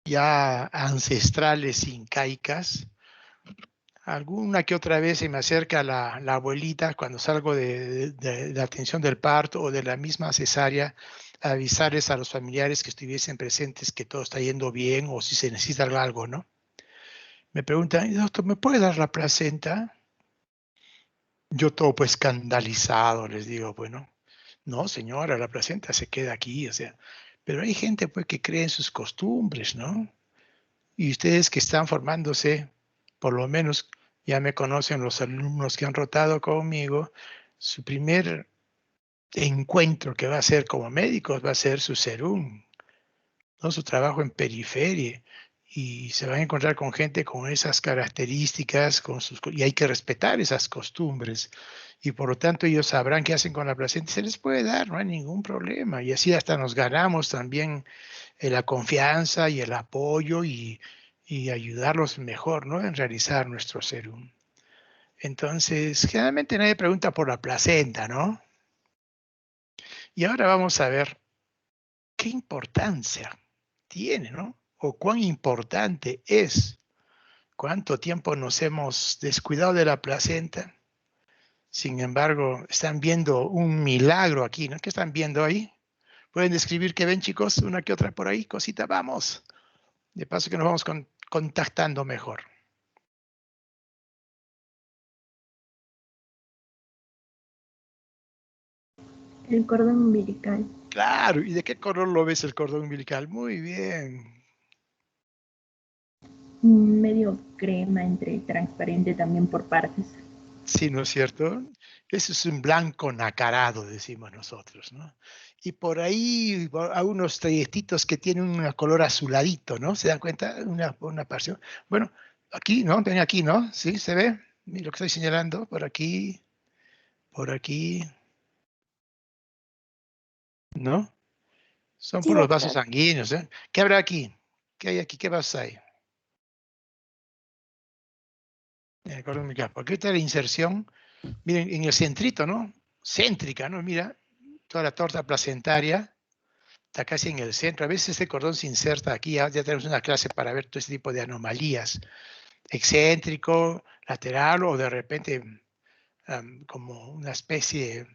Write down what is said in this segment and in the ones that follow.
ya ancestrales incaicas. Alguna que otra vez se me acerca la abuelita cuando salgo de la atención del parto o de la misma cesárea, a avisarles a los familiares que estuviesen presentes que todo está yendo bien o si se necesita algo, ¿no? Me preguntan, doctor, ¿me puede dar la placenta? Yo todo pues escandalizado les digo, bueno, no señora, la placenta se queda aquí, o sea, pero hay gente pues que cree en sus costumbres, ¿no? Y ustedes que están formándose, por lo menos ya me conocen los alumnos que han rotado conmigo, su primer encuentro que va a hacer como médicos va a ser su serum, ¿no? Su trabajo en periferia. Y se van a encontrar con gente con esas características, y hay que respetar esas costumbres. Y por lo tanto ellos sabrán qué hacen con la placenta. Se les puede dar, no hay ningún problema. Y así hasta nos ganamos también la confianza y el apoyo y ayudarlos mejor, ¿no? En realizar nuestro serum. Entonces, generalmente nadie pregunta por la placenta, ¿no? Y ahora vamos a ver qué importancia tiene, ¿no? O cuán importante es. ¿Cuánto tiempo nos hemos descuidado de la placenta? Sin embargo, están viendo un milagro aquí, ¿no? ¿Qué están viendo ahí? ¿Pueden describir qué ven, chicos? Una que otra por ahí, cosita, vamos. De paso que nos vamos contactando mejor. El cordón umbilical. Claro, ¿y de qué color lo ves el cordón umbilical? Muy bien. Medio crema, entre transparente también por partes. Sí, ¿no es cierto? Eso es un blanco nacarado, decimos nosotros, ¿no? Y por ahí a unos trayectitos que tienen un color azuladito, ¿no? ¿Se dan cuenta? Una porción. Bueno, aquí, ¿no? Ven aquí, ¿no? ¿Sí? ¿Se ve? Mira lo que estoy señalando. Por aquí, ¿no? Son Sí, por los vasos doctor. sanguíneos, ¿eh? ¿Qué habrá aquí? ¿Qué hay aquí? ¿Qué vasos hay? En el cordón umbilical. Porque esta es la inserción. Miren, en el centrito, ¿no? Céntrica, ¿no? Mira, toda la torta placentaria está casi en el centro. A veces este cordón se inserta aquí, ya tenemos una clase para ver todo este tipo de anomalías. Excéntrico, lateral o de repente como una especie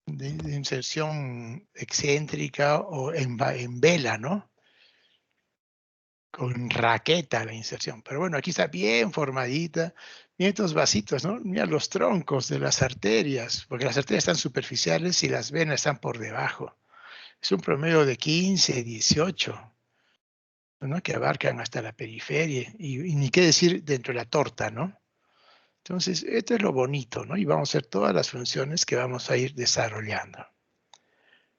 de inserción excéntrica o en vela, ¿no? Con raqueta la inserción. Pero bueno, aquí está bien formadita. Mira estos vasitos, ¿no? Mira los troncos de las arterias, porque las arterias están superficiales y las venas están por debajo. Es un promedio de 15, 18, ¿no? Que abarcan hasta la periferia. Y ni qué decir dentro de la torta, ¿no? Entonces, esto es lo bonito, ¿no? Y vamos a hacer todas las funciones que vamos a ir desarrollando.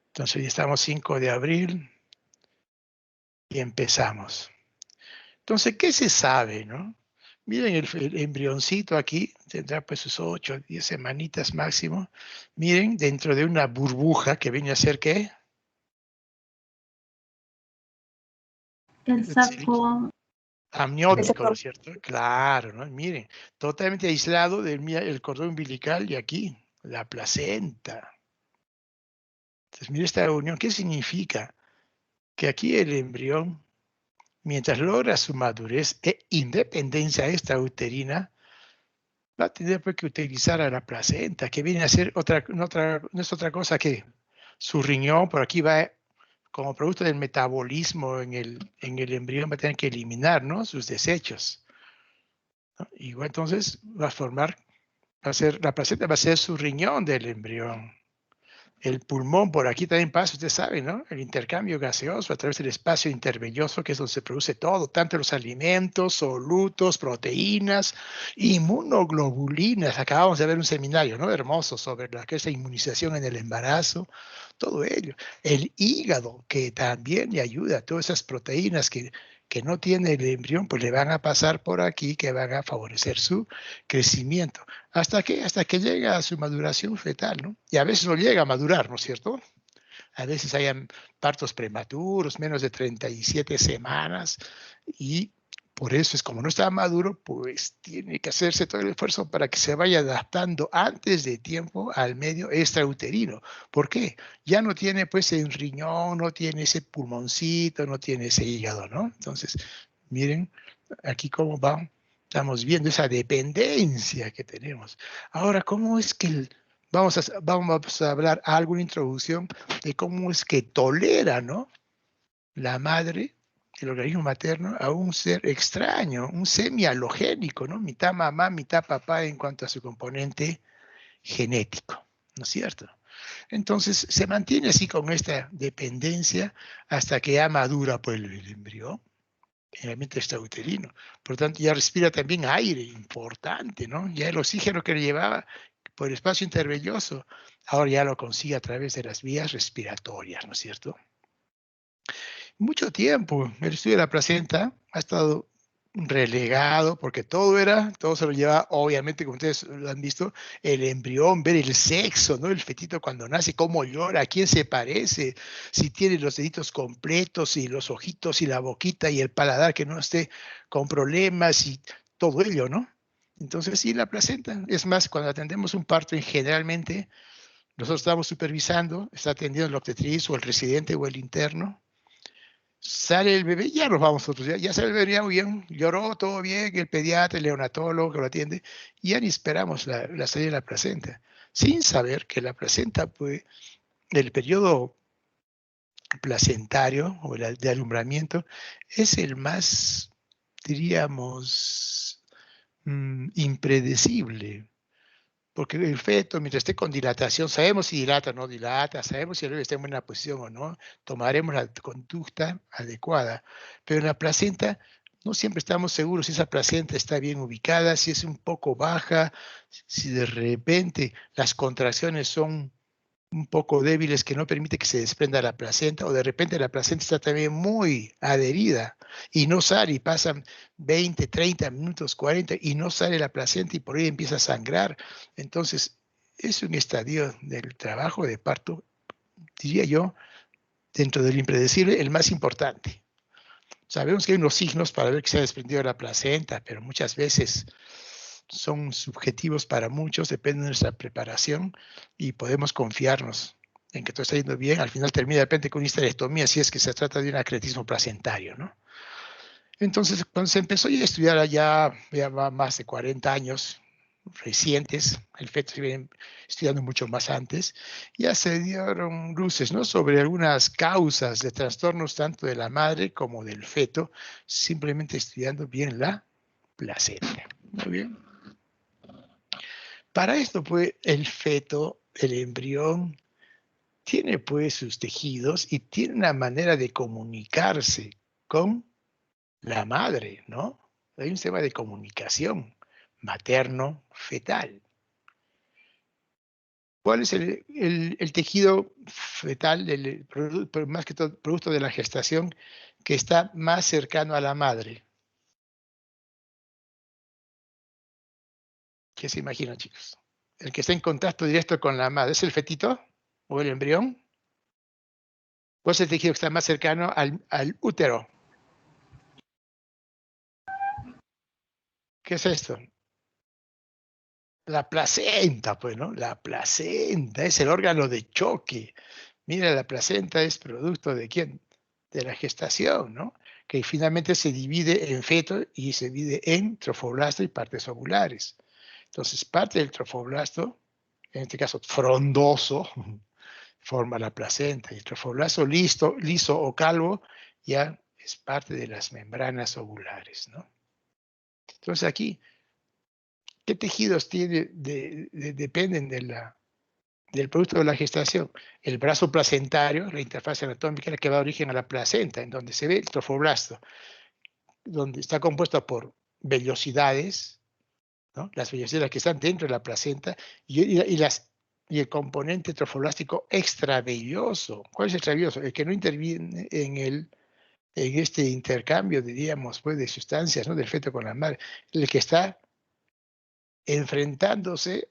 Entonces, hoy estamos 5 de abril y empezamos. Entonces, ¿qué se sabe, no? Miren el embrioncito aquí, tendrá pues sus 8, 10 semanitas máximo. Miren, dentro de una burbuja que viene a ser, ¿qué? El saco. Amniótico, ¿no es cierto? Claro, ¿no? Miren, totalmente aislado del cordón umbilical y aquí, la placenta. Entonces, mire esta unión, ¿qué significa? Que aquí el embrión, mientras logra su madurez e independencia extrauterina, va a tener pues, que utilizar a la placenta, que viene a ser no es otra cosa que su riñón, por aquí va, como producto del metabolismo en el embrión, va a tener que eliminar, ¿no? Sus desechos, ¿no? Igual entonces la placenta va a ser su riñón del embrión. El pulmón, por aquí también pasa, usted sabe, ¿no? El intercambio gaseoso a través del espacio intervelloso, que es donde se produce todo, tanto los alimentos, solutos, proteínas, inmunoglobulinas. Acabamos de ver un seminario, ¿no? Hermoso sobre la que es la inmunización en el embarazo, todo ello. El hígado, que también le ayuda a todas esas proteínas que no tiene el embrión, pues le van a pasar por aquí, que van a favorecer su crecimiento. Hasta que llega a su maduración fetal, ¿no? Y a veces no llega a madurar, ¿no es cierto? A veces hay partos prematuros, menos de 37 semanas, y Por eso es como no está maduro, pues tiene que hacerse todo el esfuerzo para que se vaya adaptando antes de tiempo al medio extrauterino. ¿Por qué? Ya no tiene pues el riñón, no tiene ese pulmoncito, no tiene ese hígado, ¿no? Entonces, miren aquí cómo va. Estamos viendo esa dependencia que tenemos. Ahora, ¿cómo es que vamos a hablar alguna introducción de cómo es que tolera, ¿no? La madre, el organismo materno, a un ser extraño, un semialogénico, ¿no? Mitad mamá, mitad papá en cuanto a su componente genético, ¿no es cierto? Entonces se mantiene así con esta dependencia hasta que ya madura pues, el embrión, generalmente extrauterino. Por lo tanto, ya respira también aire, importante, ¿no? Ya el oxígeno que le llevaba por el espacio intervelloso, ahora ya lo consigue a través de las vías respiratorias, ¿no es cierto? Mucho tiempo el estudio de la placenta ha estado relegado porque todo se lo lleva, obviamente, como ustedes lo han visto, el embrión, ver el sexo, ¿no? El fetito cuando nace, cómo llora, a quién se parece, si tiene los deditos completos y los ojitos y la boquita y el paladar que no esté con problemas y todo ello, ¿no? Entonces, sí, la placenta. Es más, cuando atendemos un parto, generalmente nosotros estamos supervisando, está atendiendo el obstetriz o el residente o el interno. Sale el bebé, ya nos vamos nosotros, ya sale el bebé ya muy bien, lloró todo bien, el pediatra, el neonatólogo que lo atiende, y ya ni esperamos la salida de la placenta, sin saber que la placenta, pues, el periodo placentario o de alumbramiento es el más, diríamos, impredecible. Porque el feto, mientras esté con dilatación, sabemos si dilata o no dilata, sabemos si el bebé está en buena posición o no, tomaremos la conducta adecuada. Pero en la placenta no siempre estamos seguros si esa placenta está bien ubicada, si es un poco baja, si de repente las contracciones son un poco débiles que no permite que se desprenda la placenta, o de repente la placenta está también muy adherida y no sale y pasan 20, 30 minutos, 40 y no sale la placenta y por ahí empieza a sangrar. Entonces, es un estadio del trabajo de parto, diría yo, dentro del impredecible, el más importante. Sabemos que hay unos signos para ver que se ha desprendido la placenta, pero muchas veces son subjetivos para muchos, depende de nuestra preparación y podemos confiarnos en que todo está yendo bien. Al final termina de repente con una histerectomía si es que se trata de un acretismo placentario, ¿no? Entonces, cuando se empezó a estudiar allá, ya va más de 40 años recientes, el feto se viene estudiando mucho más antes, ya se dieron luces, ¿no?, sobre algunas causas de trastornos tanto de la madre como del feto, simplemente estudiando bien la placenta. Muy bien. Para esto, pues, el feto, el embrión, tiene pues sus tejidos y tiene una manera de comunicarse con la madre, ¿no? Hay un sistema de comunicación materno-fetal. ¿Cuál es el tejido fetal, pero más que todo producto de la gestación, que está más cercano a la madre? ¿Qué se imaginan, chicos? El que está en contacto directo con la madre, ¿es el fetito o el embrión? ¿Cuál es el tejido que está más cercano al útero? ¿Qué es esto? La placenta, pues, ¿no? La placenta es el órgano de choque. Mira, la placenta es producto ¿de quién? De la gestación, ¿no? Que finalmente se divide en feto y se divide en trofoblasto y partes ovulares. Entonces, parte del trofoblasto, en este caso frondoso, forma la placenta. Y el trofoblasto liso o calvo ya es parte de las membranas ovulares, ¿no? Entonces aquí, ¿qué tejidos dependen del producto de la gestación? El brazo placentario, la interfaz anatómica, la que da origen a la placenta, en donde se ve el trofoblasto, donde está compuesto por vellosidades, ¿no? Las vellosidades que están dentro de la placenta y el componente trofoblástico extravelloso. ¿Cuál es el extravelloso? El que no interviene en este intercambio, diríamos, pues, de sustancias, ¿no?, del feto con la madre, el que está enfrentándose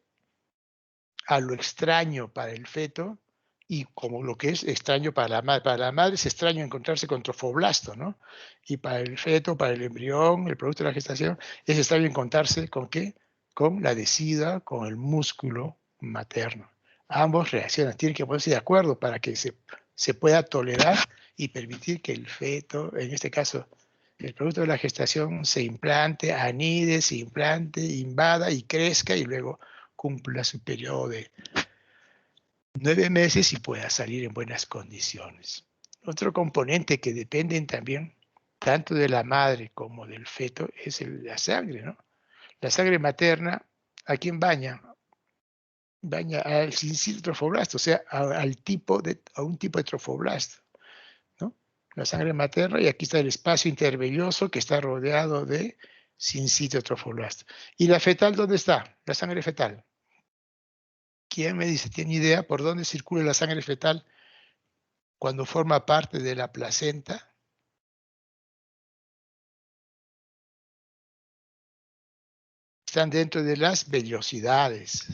a lo extraño para el feto Y como lo que es extraño para la madre es extraño encontrarse con trofoblasto, ¿no? Y para el feto, para el embrión, el producto de la gestación, es extraño encontrarse con ¿qué? Con la decidua, con el músculo materno. Ambos reaccionan, tienen que ponerse de acuerdo para que se pueda tolerar y permitir que el feto, en este caso, el producto de la gestación, se implante, anide, se implante, invada y crezca y luego cumpla su periodo de 9 meses y pueda salir en buenas condiciones. Otro componente que dependen también tanto de la madre como del feto es la sangre, ¿no? La sangre materna, ¿a quién baña? Baña al sincito trofoblasto, o sea, a un tipo de trofoblasto, ¿no? La sangre materna, y aquí está el espacio intervelloso que está rodeado de sincito trofoblasto. ¿Y la fetal dónde está? La sangre fetal. ¿Quién me dice? ¿Tiene idea por dónde circula la sangre fetal cuando forma parte de la placenta? Están dentro de las vellosidades.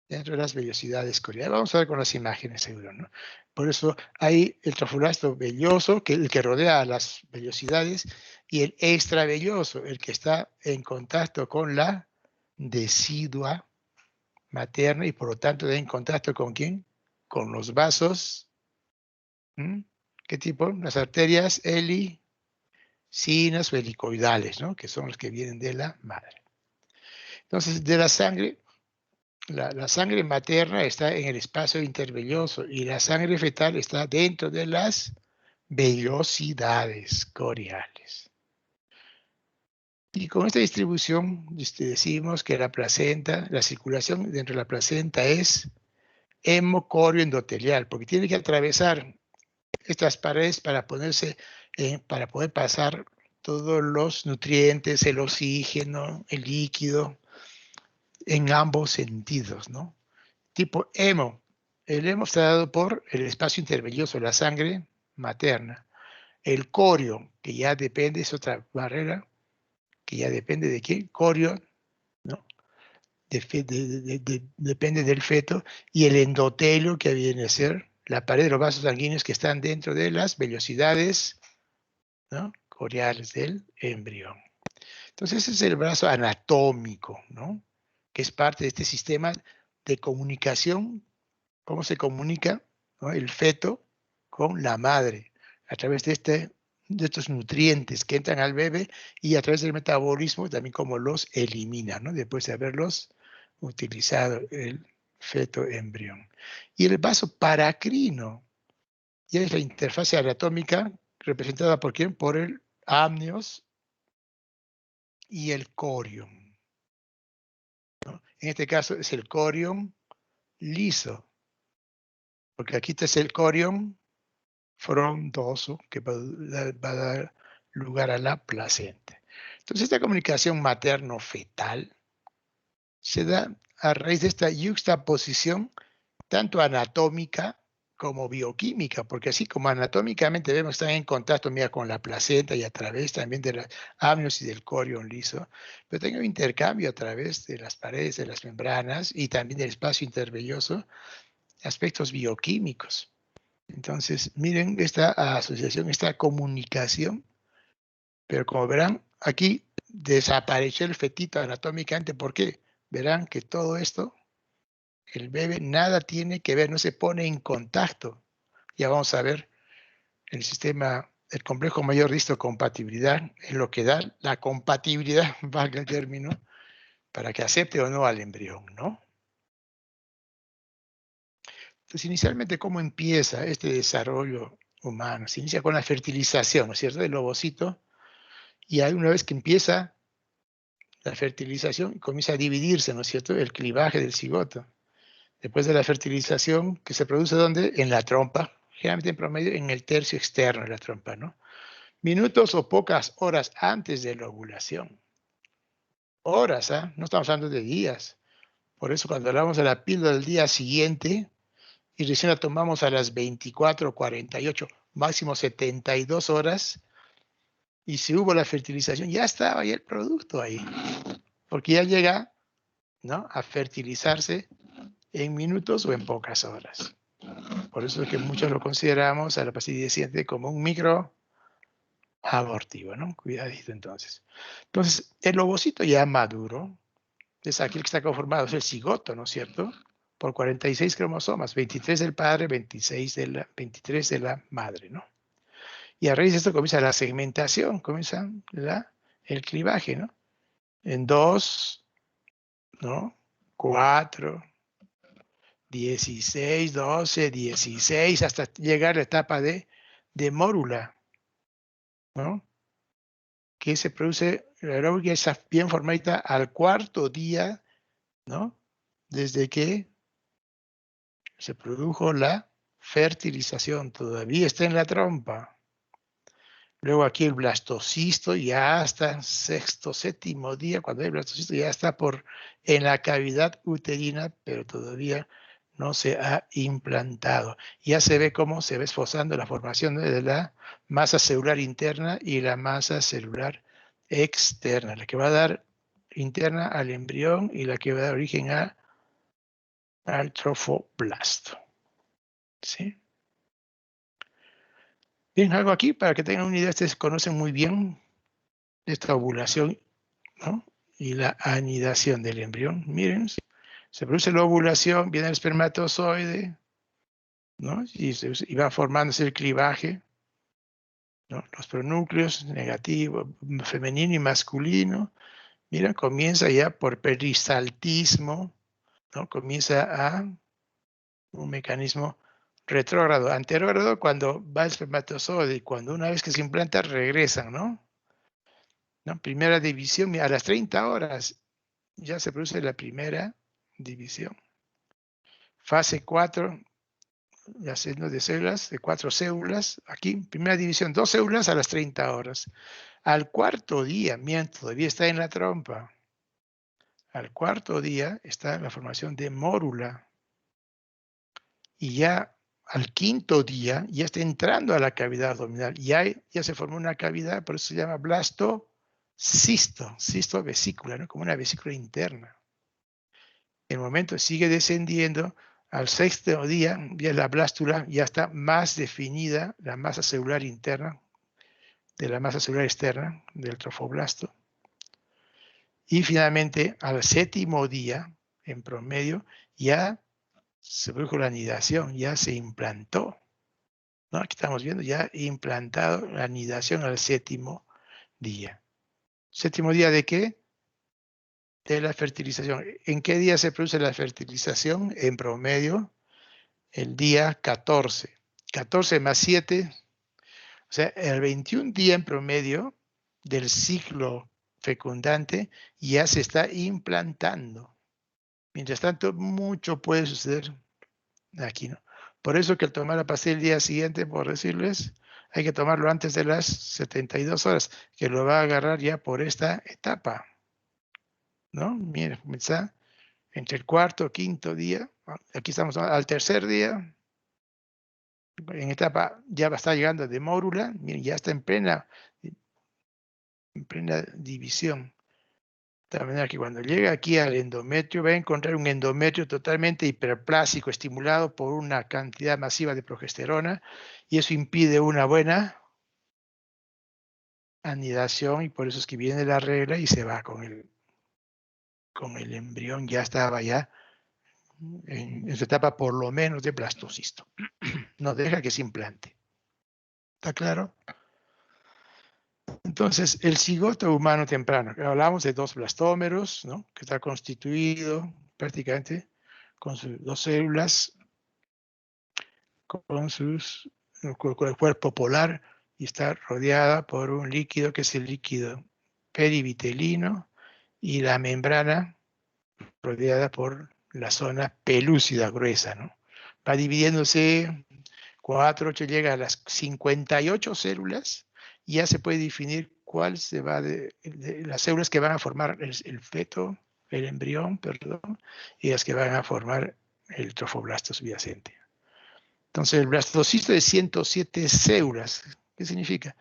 Dentro de las vellosidades coriales. Vamos a ver con las imágenes, seguro, ¿no? Por eso hay el trofoblasto velloso, el que rodea a las vellosidades, y el extravelloso, el que está en contacto con la decidua materna y por lo tanto en contacto con ¿quién? Con los vasos. ¿Mm? ¿Qué tipo? Las arterias helicinas o helicoidales, ¿no? Que son los que vienen de la madre. Entonces, de la sangre, la sangre materna está en el espacio intervelloso y la sangre fetal está dentro de las vellosidades coriales. Y con esta distribución decimos que la placenta, la circulación dentro de la placenta es hemocorioendotelial, porque tiene que atravesar estas paredes para para poder pasar todos los nutrientes, el oxígeno, el líquido, en ambos sentidos, ¿no? Tipo hemo. El hemo está dado por el espacio intervelloso, la sangre materna. El corio, que ya depende, es otra barrera, que ya depende de quién, corio, ¿no? Depende del feto. Y el endotelio, que viene a ser la pared de los vasos sanguíneos que están dentro de las vellosidades, ¿no? Coriales del embrión. Entonces, ese es el brazo anatómico, ¿no? Que es parte de este sistema de comunicación. ¿Cómo se comunica, ¿no? El feto con la madre? A través de estos nutrientes que entran al bebé y a través del metabolismo también cómo los elimina, ¿no? Después de haberlos utilizado el feto embrión. Y el vaso paracrino ya es la interfase anatómica representada por quién? Por el amnios y el corium, ¿no? En este caso es el corium liso, porque aquí está el corium frondoso que va a dar lugar a la placenta. Entonces, esta comunicación materno-fetal se da a raíz de esta yuxtaposición tanto anatómica como bioquímica, porque así como anatómicamente vemos que están en contacto, mira, con la placenta y a través también de los amnios y del corium liso, pero también un intercambio a través de las paredes de las membranas y también del espacio intervelloso, aspectos bioquímicos. Entonces, miren esta asociación, esta comunicación, pero como verán, aquí desapareció el fetito anatómicamente. ¿Por qué? Verán que todo esto, el bebé nada tiene que ver, no se pone en contacto. Ya vamos a ver el sistema, el complejo mayor de histocompatibilidad, es lo que da la compatibilidad, valga el término, para que acepte o no al embrión, ¿no? Entonces, inicialmente, ¿cómo empieza este desarrollo humano? Se inicia con la fertilización, ¿no es cierto?, del ovocito, y una vez que empieza la fertilización, comienza a dividirse, ¿no es cierto?, el clivaje del cigoto. Después de la fertilización, ¿que se produce dónde? En la trompa, generalmente en promedio en el tercio externo de la trompa, ¿no? Minutos o pocas horas antes de la ovulación. Horas, ¿ah? No estamos hablando de días. Por eso cuando hablamos de la píldora del día siguiente, y recién la tomamos a las 24, 48, máximo 72 horas, y si hubo la fertilización, ya estaba ahí el producto ahí, porque ya llega, ¿no?, a fertilizarse en minutos o en pocas horas. Por eso es que muchos lo consideramos a la pastilla iridescente como un microabortivo, ¿no? Cuidadito entonces. Entonces, el ovocito ya maduro es aquel que está conformado, es el cigoto, ¿no es cierto? Por 46 cromosomas, 23 del padre, 23 de la madre, ¿no? Y a raíz de esto comienza la segmentación, comienza el clivaje, ¿no? En 2, ¿no? 4, 16, 12, 16, hasta llegar a la etapa de mórula, ¿no? Que se produce, la aeróbica está bien formadita al cuarto día, ¿no? Desde que se produjo la fertilización, todavía está en la trompa. Luego aquí el blastocisto ya hasta sexto, séptimo día, cuando hay blastocisto ya está en la cavidad uterina, pero todavía no se ha implantado. Ya se ve cómo se va esbozando la formación de la masa celular interna y la masa celular externa, la que va a dar interna al embrión y la que va a dar origen al trofoblasto. ¿Sí? Bien, algo aquí para que tengan una idea, ustedes conocen muy bien esta ovulación, ¿no? Y la anidación del embrión. Miren, se produce la ovulación, viene el espermatozoide, ¿no? Y va formándose el clivaje, ¿no? Los pronúcleos negativos, femenino y masculino. Mira, comienza ya por peristaltismo, ¿no? Comienza a un mecanismo retrógrado, anterógrado cuando va el espermatozoide y cuando una vez que se implanta regresan, ¿no? ¿No? Primera división, a las 30 horas ya se produce la primera división. Fase 4, ya siendo de células, de 4 células. Aquí, primera división, 2 células a las 30 horas. Al cuarto día, mientras todavía está en la trompa, al cuarto día está la formación de mórula. Y ya al quinto día ya está entrando a la cavidad abdominal. Ya se formó una cavidad, por eso se llama blastocisto, cisto vesícula, ¿no? Como una vesícula interna. El momento sigue descendiendo, al sexto día ya la blástula ya está más definida, la masa celular interna de la masa celular externa del trofoblasto. Y finalmente al séptimo día, en promedio, ya se produjo la anidación, ya se implantó, ¿no? Aquí estamos viendo ya implantado la anidación al séptimo día. ¿Séptimo día de qué? De la fertilización. ¿En qué día se produce la fertilización? En promedio, el día 14. 14 más 7, o sea, el 21 día en promedio del ciclo fecundante ya se está implantando. Mientras tanto, mucho puede suceder aquí, ¿no? Por eso que al tomar la pastilla el día siguiente, por decirles, hay que tomarlo antes de las 72 horas, que lo va a agarrar ya por esta etapa, ¿no? Miren, comienza entre el cuarto, quinto día, aquí estamos al tercer día, en etapa ya va a estar llegando de mórula, miren, ya está en plena división. De tal manera que cuando llega aquí al endometrio va a encontrar un endometrio totalmente hiperplásico, estimulado por una cantidad masiva de progesterona, y eso impide una buena anidación, y por eso es que viene la regla y se va con el embrión, ya estaba ya en su etapa por lo menos de blastocisto. No deja que se implante. ¿Está claro? Entonces, el cigoto humano temprano, hablamos de 2 blastómeros, ¿no? Que está constituido prácticamente con sus 2 células, con el cuerpo polar, y está rodeada por un líquido que es el líquido perivitelino y la membrana rodeada por la zona pelúcida gruesa, ¿no? Va dividiéndose 4, 8, llega a las 58 células y ya se puede definir cuál se va de las células que van a formar el feto, el embrión, perdón, y las que van a formar el trofoblasto subyacente. Entonces, el blastocisto de 107 células. ¿Qué significa?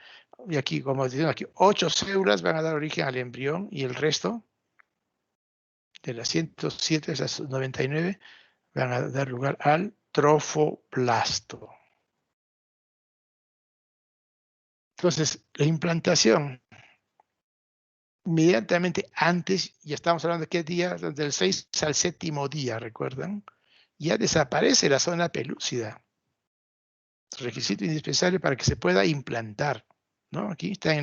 Y aquí, como decimos aquí, 8 células van a dar origen al embrión y el resto de las 107, esas 99, van a dar lugar al trofoblasto. Entonces, la implantación, inmediatamente antes, ya estamos hablando de qué día, del 6 al 7º día, ¿recuerdan? Ya desaparece la zona pelúcida. Requisito indispensable para que se pueda implantar, ¿no? Aquí está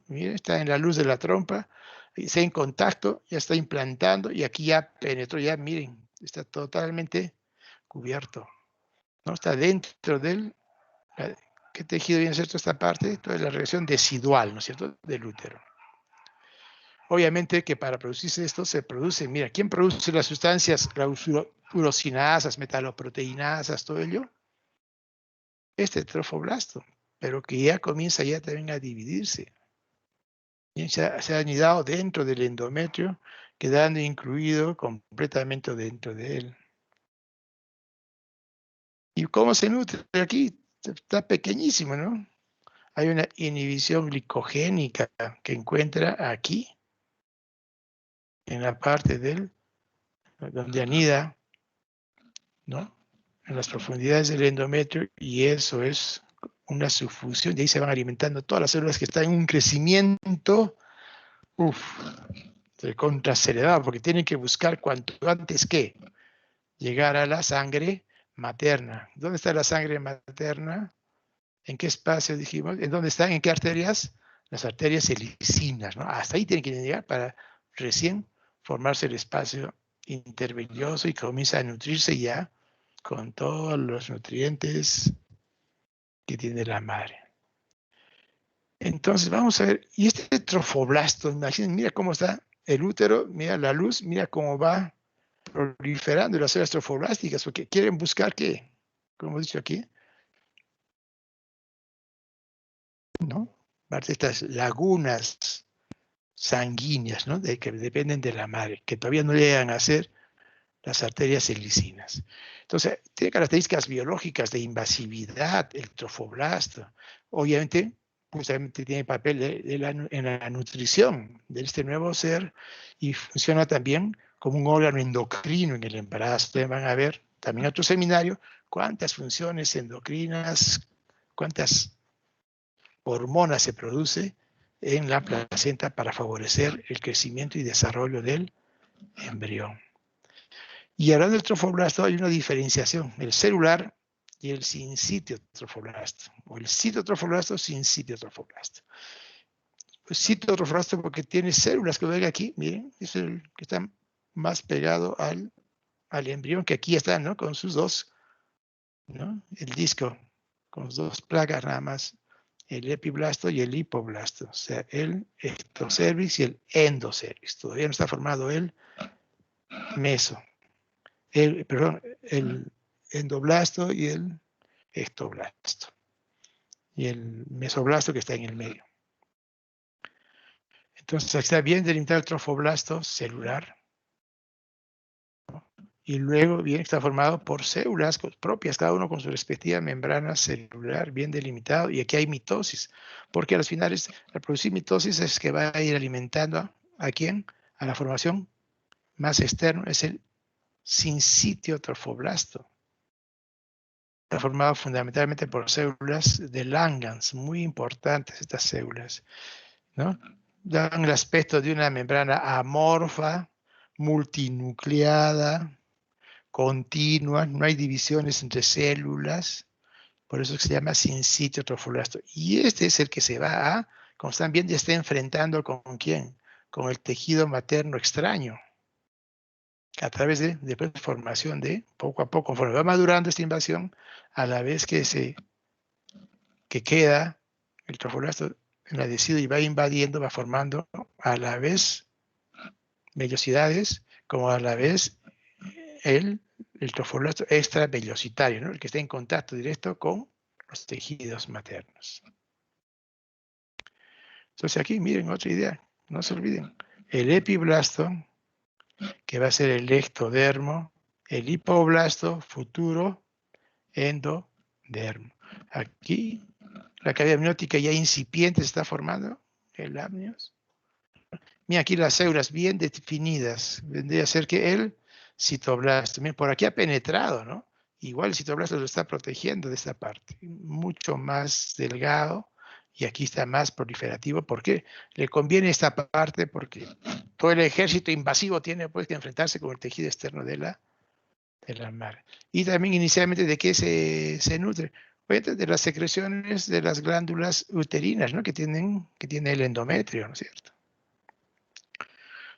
miren, está en la luz de la trompa, está en contacto, ya está implantando y aquí ya penetró, ya miren, está totalmente cubierto, ¿no? Está dentro del, ¿qué tejido viene a ser toda esta parte? Toda la reacción decidual, ¿no es cierto?, del útero. Obviamente que para producirse esto se produce, mira, ¿quién produce las sustancias, las urosinasas, metaloproteinasas, todo ello? Este trofoblasto, pero que ya comienza ya también a dividirse. Se ha anidado dentro del endometrio, quedando incluido completamente dentro de él. ¿Y cómo se nutre aquí? Está pequeñísimo, ¿no? Hay una inhibición glicogénica que encuentra aquí, en la parte del, donde anida, ¿no? En las profundidades del endometrio, y eso es una subfusión, y ahí se van alimentando todas las células que están en un crecimiento, de contracerebral, porque tienen que buscar cuanto antes que llegar a la sangre materna. ¿Dónde está la sangre materna? ¿En qué espacio dijimos? ¿En dónde están? ¿En qué arterias? Las arterias selicinas, ¿no? Hasta ahí tienen que llegar para recién formarse el espacio intervelloso y comienza a nutrirse ya con todos los nutrientes que tiene la madre. Entonces vamos a ver, y este trofoblasto, imaginen, mira cómo está el útero, mira la luz, mira cómo va proliferando las células trofoblásticas, porque quieren buscar ¿qué? Como hemos dicho aquí, ¿no? Parte de estas lagunas sanguíneas, ¿no? Que dependen de la madre, que todavía no llegan a ser las arterias selicinas. Entonces, tiene características biológicas de invasividad, el trofoblasto. Obviamente, justamente tiene papel en la nutrición de este nuevo ser y funciona también como un órgano endocrino en el embarazo. Ustedes van a ver también en otro seminario cuántas funciones endocrinas, cuántas hormonas se produce en la placenta para favorecer el crecimiento y desarrollo del embrión. Y hablando del trofoblasto hay una diferenciación, el celular y el sincitio trofoblasto, o el citotrofoblasto, sincitio trofoblasto. El citotrofoblasto porque tiene células que ven aquí, miren, es el que está más pegado al embrión, que aquí están, ¿no? Con sus dos, ¿no? El disco, con sus dos placas nada más, el epiblasto y el hipoblasto, o sea, el ectocervix y el endocervix. Todavía no está formado el meso. El endoblasto y el ectoblasto. Y el mesoblasto que está en el medio. Entonces está bien delimitado el trofoblasto celular. Y luego bien está formado por células propias, cada uno con su respectiva membrana celular bien delimitado. Y aquí hay mitosis, porque a los finales, al producir mitosis es que va a ir alimentando ¿a quién? A la formación más externa, es el sincitio trofoblasto. Está formado fundamentalmente por células de Langhans, muy importantes estas células, ¿no? Dan el aspecto de una membrana amorfa, multinucleada, continua, no hay divisiones entre células, por eso se llama sincitio trofoblasto. Y este es el que se va a, como están viendo, ya está enfrentando ¿con quién? Con el tejido materno extraño, a través de formación de, poco a poco, conforme va madurando esta invasión, a la vez que queda el trofoblasto enladecido y va invadiendo, va formando a la vez vellosidades, como a la vez el trofoblasto extravellositario, ¿no? El que está en contacto directo con los tejidos maternos. Entonces aquí miren otra idea, no se olviden, el epiblasto, que va a ser el ectodermo, el hipoblasto futuro endodermo. Aquí la cavidad amniótica ya incipiente se está formando, el amnios. Mira aquí las células bien definidas, vendría a ser que el citoblasto, miren, por aquí ha penetrado, ¿no? igual el citoblasto lo está protegiendo de esta parte, mucho más delgado, y aquí está más proliferativo. ¿Por qué? Le conviene esta parte porque todo el ejército invasivo tiene pues que enfrentarse con el tejido externo de la madre. Y también inicialmente, ¿de qué se nutre? Obviamente de las secreciones de las glándulas uterinas, ¿no? que tiene el endometrio, ¿no es cierto?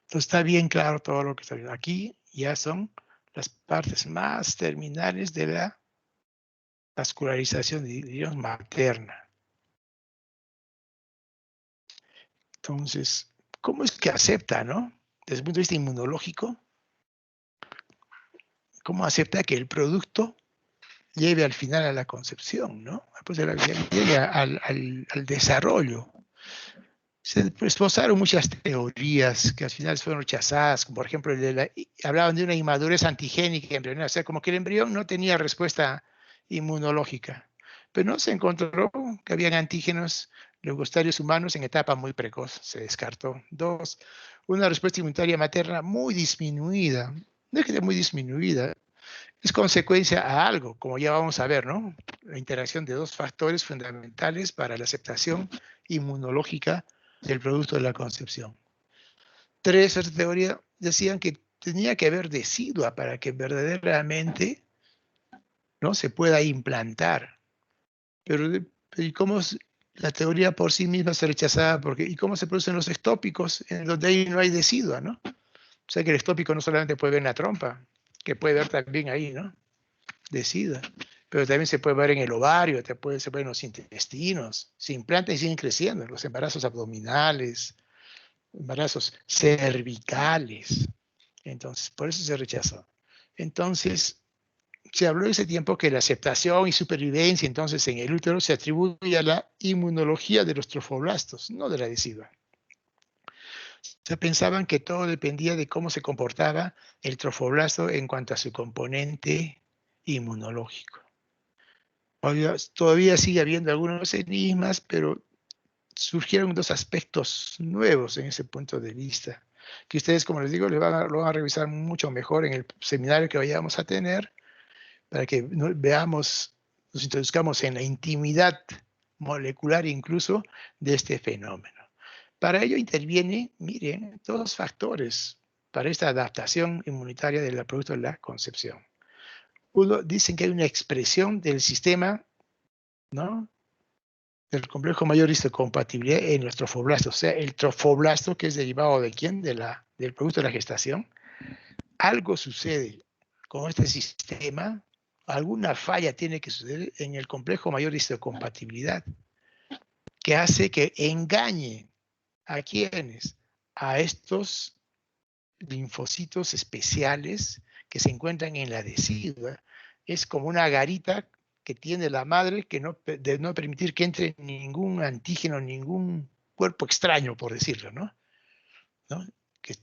Entonces está bien claro todo lo que está viendo. Aquí ya son las partes más terminales de la vascularización, digamos, materna. Entonces, ¿cómo es que acepta, no? Desde el punto de vista inmunológico, ¿cómo acepta que el producto lleve al final a la concepción, ¿no? Pues llegue al desarrollo? Se esbozaron muchas teorías que al final fueron rechazadas, como por ejemplo, hablaban de una inmadurez antigénica embrional, o sea, como que el embrión no tenía respuesta inmunológica, pero no se encontró que habían antígenos leucostarios humanos en etapa muy precoz, se descartó. Dos, una respuesta inmunitaria materna muy disminuida, no es que esté muy disminuida, es consecuencia a algo, como ya vamos a ver, ¿no? La interacción de dos factores fundamentales para la aceptación inmunológica del producto de la concepción. Tres, esta teoría decían que tenía que haber decidua para que verdaderamente no se pueda implantar. Pero ¿y cómo la teoría por sí misma se rechazaba? Porque, ¿y cómo se producen los ectópicos en donde ahí no hay decidua, ¿no? O sea que el ectópico no solamente puede ver en la trompa, que puede ver también ahí, ¿no? Decidua. Pero también se puede ver en el ovario, se puede ver en los intestinos. Se implantan y siguen creciendo, en los embarazos abdominales, embarazos cervicales. Entonces, por eso se rechazó. Entonces, se habló en ese tiempo que la aceptación y supervivencia entonces en el útero se atribuye a la inmunología de los trofoblastos, no de la decidua. Se pensaban que todo dependía de cómo se comportaba el trofoblasto en cuanto a su componente inmunológico. Todavía sigue habiendo algunos enigmas, pero surgieron dos aspectos nuevos en ese punto de vista, que ustedes, como les digo, lo van a revisar mucho mejor en el seminario que vayamos a tener, para que veamos, nos introduzcamos en la intimidad molecular incluso de este fenómeno. Para ello intervienen, miren, dos factores para esta adaptación inmunitaria del producto de la concepción. Uno, dicen que hay una expresión del sistema, ¿no?, del complejo mayor de histocompatibilidad en los trofoblastos. O sea, el trofoblasto, que es derivado de quién, del producto de la gestación. Algo sucede con este sistema, alguna falla tiene que suceder en el complejo mayor de histocompatibilidad, que hace que engañe a quienes, a estos linfocitos especiales que se encuentran en la decidua. Es como una garita que tiene la madre que de no permitir que entre ningún antígeno, ningún cuerpo extraño, por decirlo, ¿no? Que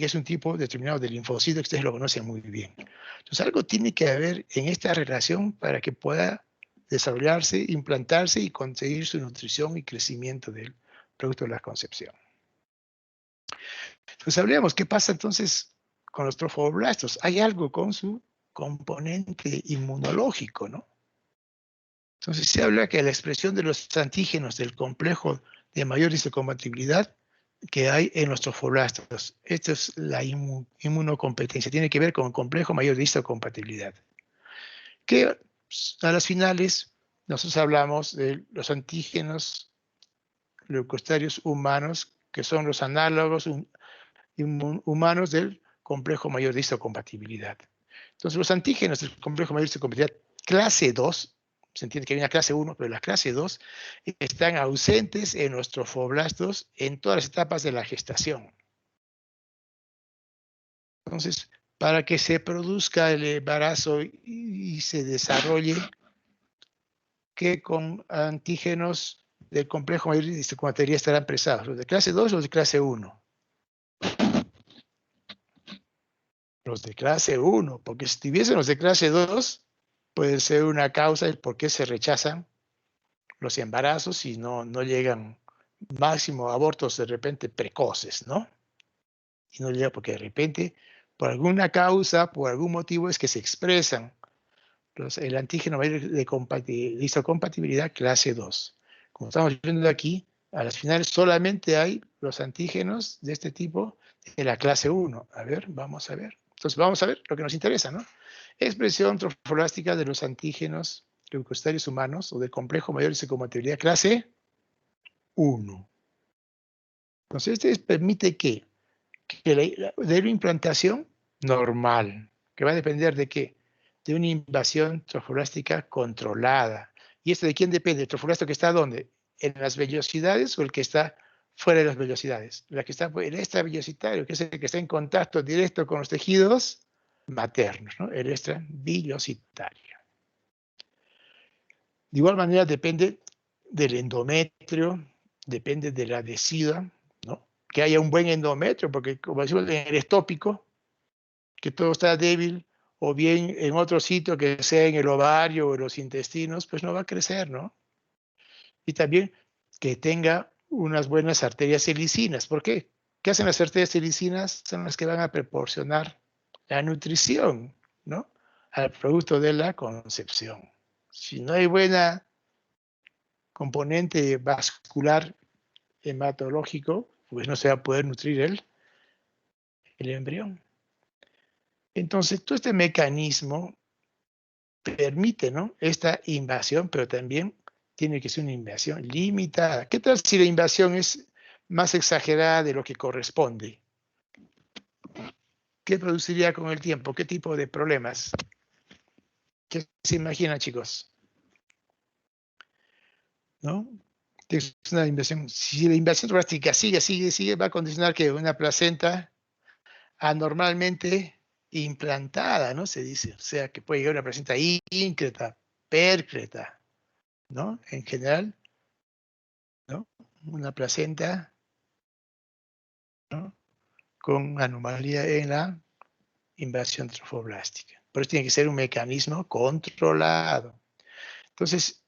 es un tipo determinado de linfocito que ustedes lo conocen muy bien. Entonces algo tiene que haber en esta relación para que pueda desarrollarse, implantarse y conseguir su nutrición y crecimiento del producto de la concepción. Entonces hablemos, ¿qué pasa entonces con los trofoblastos? Hay algo con su componente inmunológico, ¿no? Entonces se habla que la expresión de los antígenos del complejo de mayor histocompatibilidad que hay en los trofoblastos. Esto es la inmunocompetencia, tiene que ver con el complejo mayor de histocompatibilidad. Que a las finales nosotros hablamos de los antígenos leucostarios humanos, que son los análogos humanos del complejo mayor de histocompatibilidad. Entonces, los antígenos del complejo mayor de histocompatibilidad clase 2, se entiende que hay una clase 1, pero la clase 2 están ausentes en los trofoblastos en todas las etapas de la gestación. Entonces, para que se produzca el embarazo y se desarrolle, que con antígenos del complejo mayor de histocompatibilidad estarán presados, los de clase 2 o los de clase 1. Los de clase 1, porque si tuviesen los de clase 2, puede ser una causa del por qué se rechazan los embarazos y no llegan máximo abortos de repente precoces, ¿no? Y no llega porque de repente, por alguna causa, por algún motivo, es que se expresan el antígeno mayor de histocompatibilidad clase 2. Como estamos viendo aquí, a las finales solamente hay los antígenos de este tipo en la clase 1. A ver, vamos a ver. Entonces vamos a ver lo que nos interesa, ¿no? Expresión trofoblástica de los antígenos leucocitarios humanos o del complejo mayor de histocompatibilidad clase 1. Entonces, este permite que de una implantación normal, que va a depender de qué? De una invasión trofoblástica controlada. ¿Y esto de quién depende? ¿El trofoblasto que está dónde? ¿En las vellosidades o el que está fuera de las vellosidades? La que está, el extravellositario, que es el que está en contacto directo con los tejidos maternos, ¿no? El extravillositario. De igual manera depende del endometrio, depende de la decida, ¿no? Que haya un buen endometrio, porque como decimos en el estópico, que todo está débil, o bien en otro sitio que sea en el ovario o en los intestinos, pues no va a crecer, ¿no? Y también que tenga unas buenas arterias helicinas. ¿Por qué? ¿Qué hacen las arterias helicinas? Son las que van a proporcionar la nutrición, ¿no? Al producto de la concepción. Si no hay buena componente vascular hematológico, pues no se va a poder nutrir el embrión. Entonces, todo este mecanismo permite, ¿no?, esta invasión, pero también tiene que ser una invasión limitada. ¿Qué tal si la invasión es más exagerada de lo que corresponde? ¿Qué produciría con el tiempo? ¿Qué tipo de problemas? ¿Qué se imaginan, chicos? ¿No? Es una invasión. Si la invasión drástica sigue, va a condicionar que una placenta anormalmente implantada, ¿no? Se dice. O sea, que puede llegar una placenta íncreta, pércreta, ¿no? En general, ¿no? Una placenta, ¿no?, con anomalía en la invasión trofoblástica. Por eso tiene que ser un mecanismo controlado. Entonces,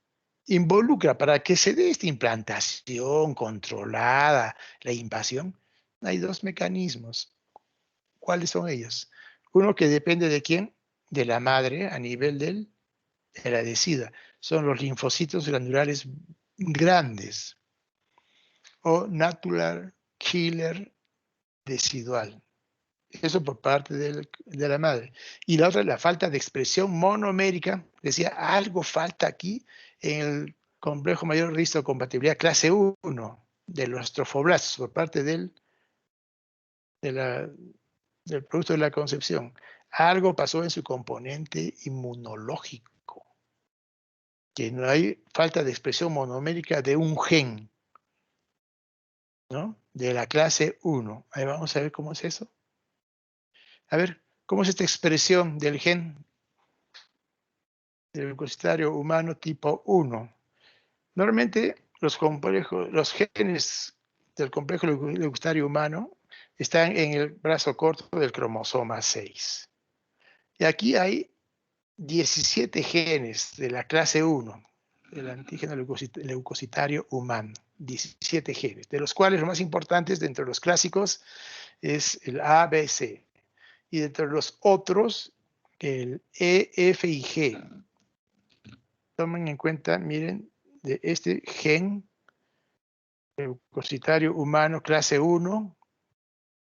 involucra, para que se dé esta implantación controlada, la invasión, hay dos mecanismos. ¿Cuáles son ellos? Uno que depende de quién, de la madre a nivel de la decida. Son los linfocitos glandulares grandes o natural killer decidual. Eso por parte de la madre. Y la otra, la falta de expresión monomérica. Decía, algo falta aquí en el complejo mayor de histocompatibilidad clase 1 de los trofoblastos por parte del producto de la concepción. Algo pasó en su componente inmunológico, que no hay falta de expresión monomérica de un gen, ¿no?, de la clase 1. Ahí vamos a ver cómo es eso. A ver, ¿cómo es esta expresión del gen del leucocitario humano tipo 1? Normalmente los genes del complejo leucocitario humano están en el brazo corto del cromosoma 6. Y aquí hay 17 genes de la clase 1 del antígeno leucocitario humano. 17 genes, de los cuales los más importantes dentro de los clásicos es el A, B, C. Y dentro de los otros, el E, F y G. Tomen en cuenta, miren, de este gen leucocitario humano clase 1,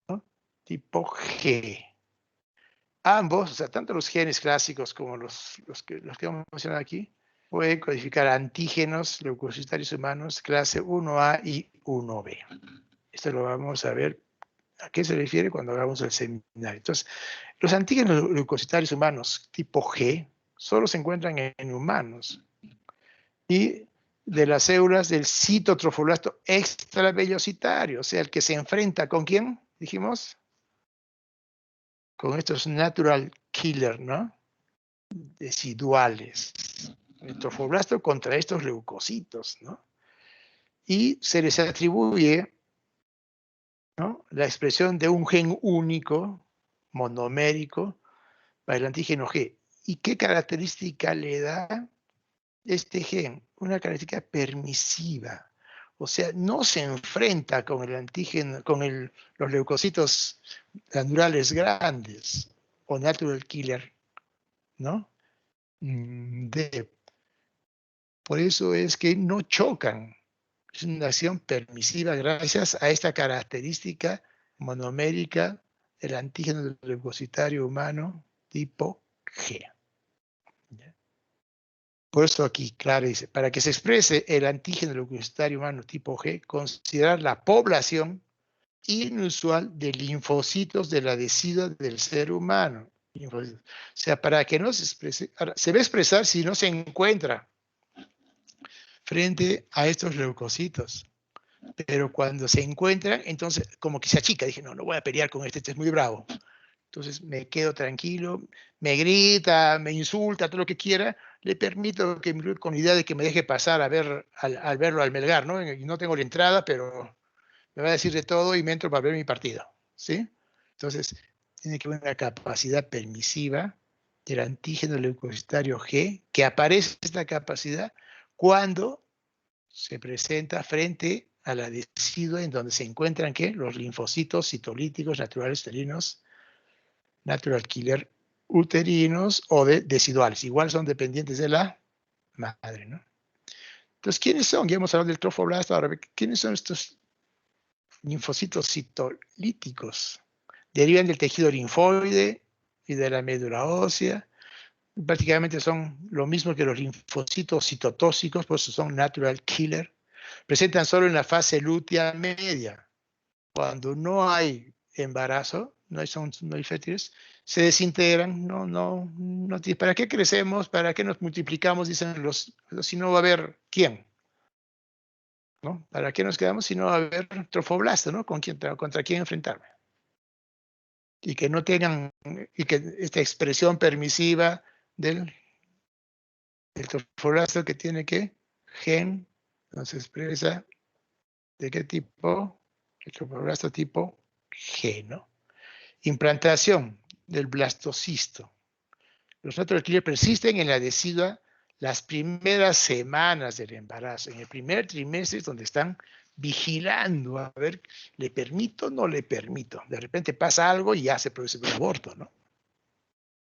¿no?, tipo G. Ambos, o sea, tanto los genes clásicos como los que hemos mencionado aquí, pueden codificar antígenos leucocitarios humanos clase 1A y 1B. Esto lo vamos a ver a qué se refiere cuando hagamos el seminario. Entonces, los antígenos leucocitarios humanos tipo G solo se encuentran en humanos. Y de las células del citotrofoblasto extravellositario, o sea, el que se enfrenta ¿con quién? Dijimos, con estos natural killer, ¿no?, deciduales. El trofoblasto contra estos leucocitos, ¿no? Y se les atribuye, ¿no?, la expresión de un gen único, monomérico, para el antígeno G. ¿Y qué característica le da este gen? Una característica permisiva. O sea, no se enfrenta con el antígeno, con los leucocitos glandulares grandes o natural killer, ¿no? D. Por eso es que no chocan. Es una acción permisiva gracias a esta característica monomérica del antígeno del leucocitario humano tipo G. ¿Ya? Por eso aquí, claro, dice, para que se exprese el antígeno leucocitario humano tipo G, considerar la población inusual de linfocitos de la decidua del ser humano. O sea, para que no se exprese, ahora, se va a expresar si no se encuentra frente a estos leucocitos. Pero cuando se encuentran, entonces como que se achica. Dije, no, no voy a pelear con este es muy bravo. Entonces me quedo tranquilo, me grita, me insulta, todo lo que quiera, le permito que con idea de que me deje pasar a ver, al verlo al Melgar, ¿no? Y no tengo la entrada, pero me va a decir de todo y me entro para ver mi partido, ¿sí? Entonces, tiene que haber una capacidad permisiva del antígeno leucocitario G, que aparece esta capacidad cuando se presenta frente a la decidua en donde se encuentran ¿qué? Los linfocitos citolíticos naturales uterinos, natural killer uterinos o deciduales. Igual son dependientes de la madre, ¿no? Entonces, ¿quiénes son? Ya hemos hablado del trofoblasto. Ahora, ¿quiénes son estos linfocitos citolíticos? Derivan del tejido linfoide y de la médula ósea. Prácticamente son lo mismo que los linfocitos citotóxicos, por eso son natural killer. Presentan solo en la fase lútea media. Cuando no hay embarazo, no hay fértiles, se desintegran, ¿para qué crecemos? ¿Para qué nos multiplicamos? Dicen si no va a haber quién, ¿no? ¿Para qué nos quedamos si no va a haber trofoblasto, ¿no? ¿Contra quién enfrentarme? Y que no tengan, y que esta expresión permisiva del trofoblasto que tiene que gen, nos expresa de qué tipo, el trofoblasta tipo G, ¿no? Implantación del blastocisto. Los natural killers persisten en la decidua las primeras semanas del embarazo. En el primer trimestre es donde están vigilando a ver, ¿le permito o no le permito? De repente pasa algo y ya se produce un aborto, ¿no?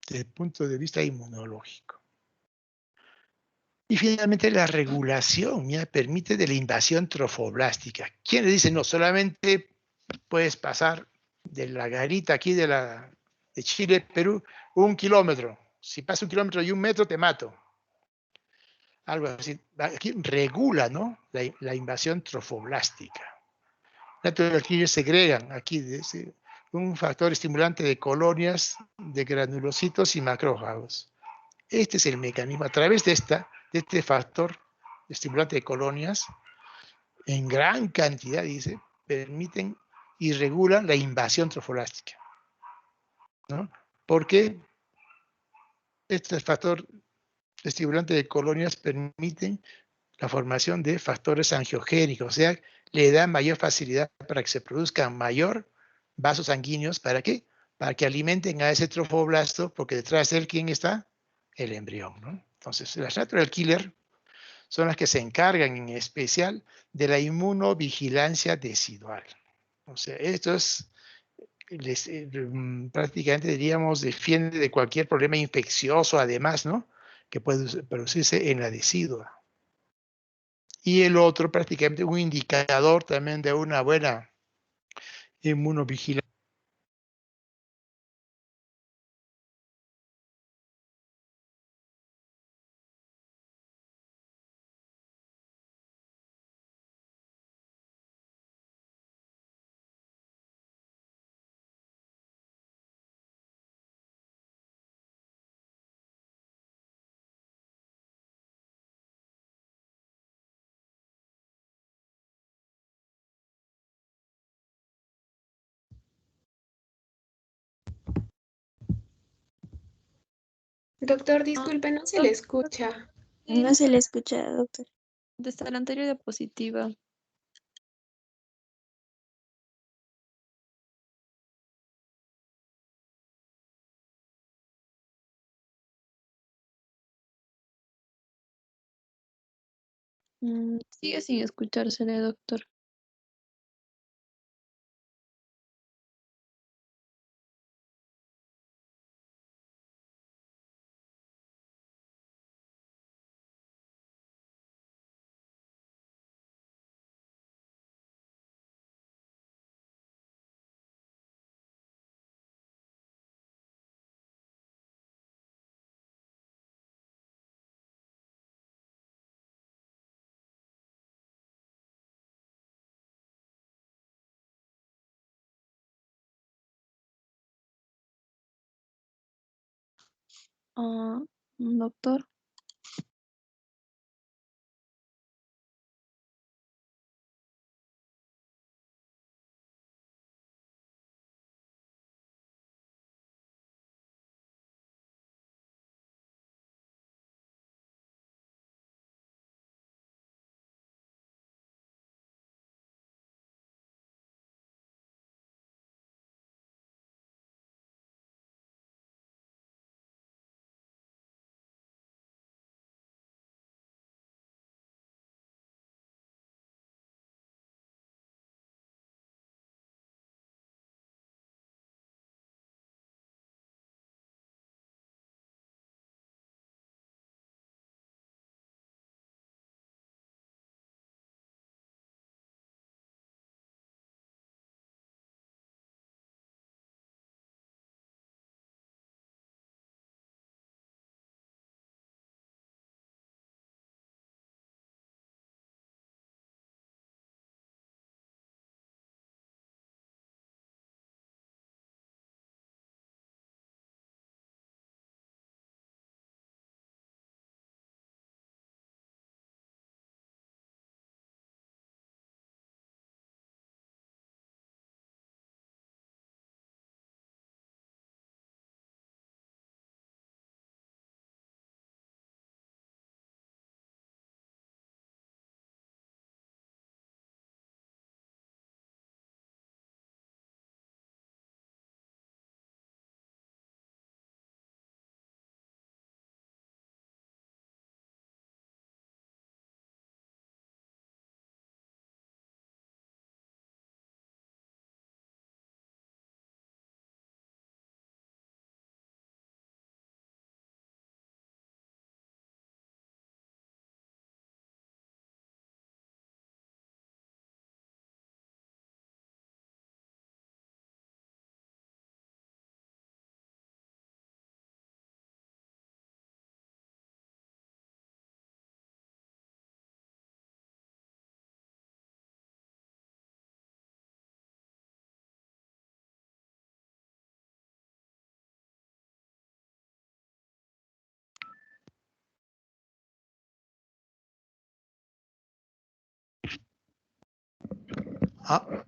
Desde el punto de vista inmunológico. Y finalmente la regulación ya permite de la invasión trofoblástica. ¿Quién le dice no? Solamente puedes pasar de la garita aquí de Chile, Perú, 1 kilómetro. Si pasa 1 kilómetro y 1 metro, te mato. Algo así. Aquí regula, ¿no? La invasión trofoblástica. Natural killers segregan aquí un factor estimulante de colonias de granulocitos y macrófagos. Este es el mecanismo. A través de este factor estimulante de colonias, en gran cantidad, dice, permiten y regulan la invasión trofoblástica, ¿no? Porque este factor estimulante de colonias permiten la formación de factores angiogénicos, o sea, le da mayor facilidad para que se produzcan mayor vasos sanguíneos. ¿Para qué? Para que alimenten a ese trofoblasto, porque detrás de él, ¿quién está? El embrión, ¿no? Entonces, las natural killer son las que se encargan en especial de la inmunovigilancia decidual. O sea, esto es, prácticamente diríamos, defiende de cualquier problema infeccioso, además, ¿no? Que puede producirse en la decidua. Y el otro, prácticamente un indicador también de una buena inmunovigilancia. Doctor, disculpe, no se le escucha. No se le escucha, doctor. Desde la anterior diapositiva. Sigue sin escuchársele, doctor. Ah, doctor,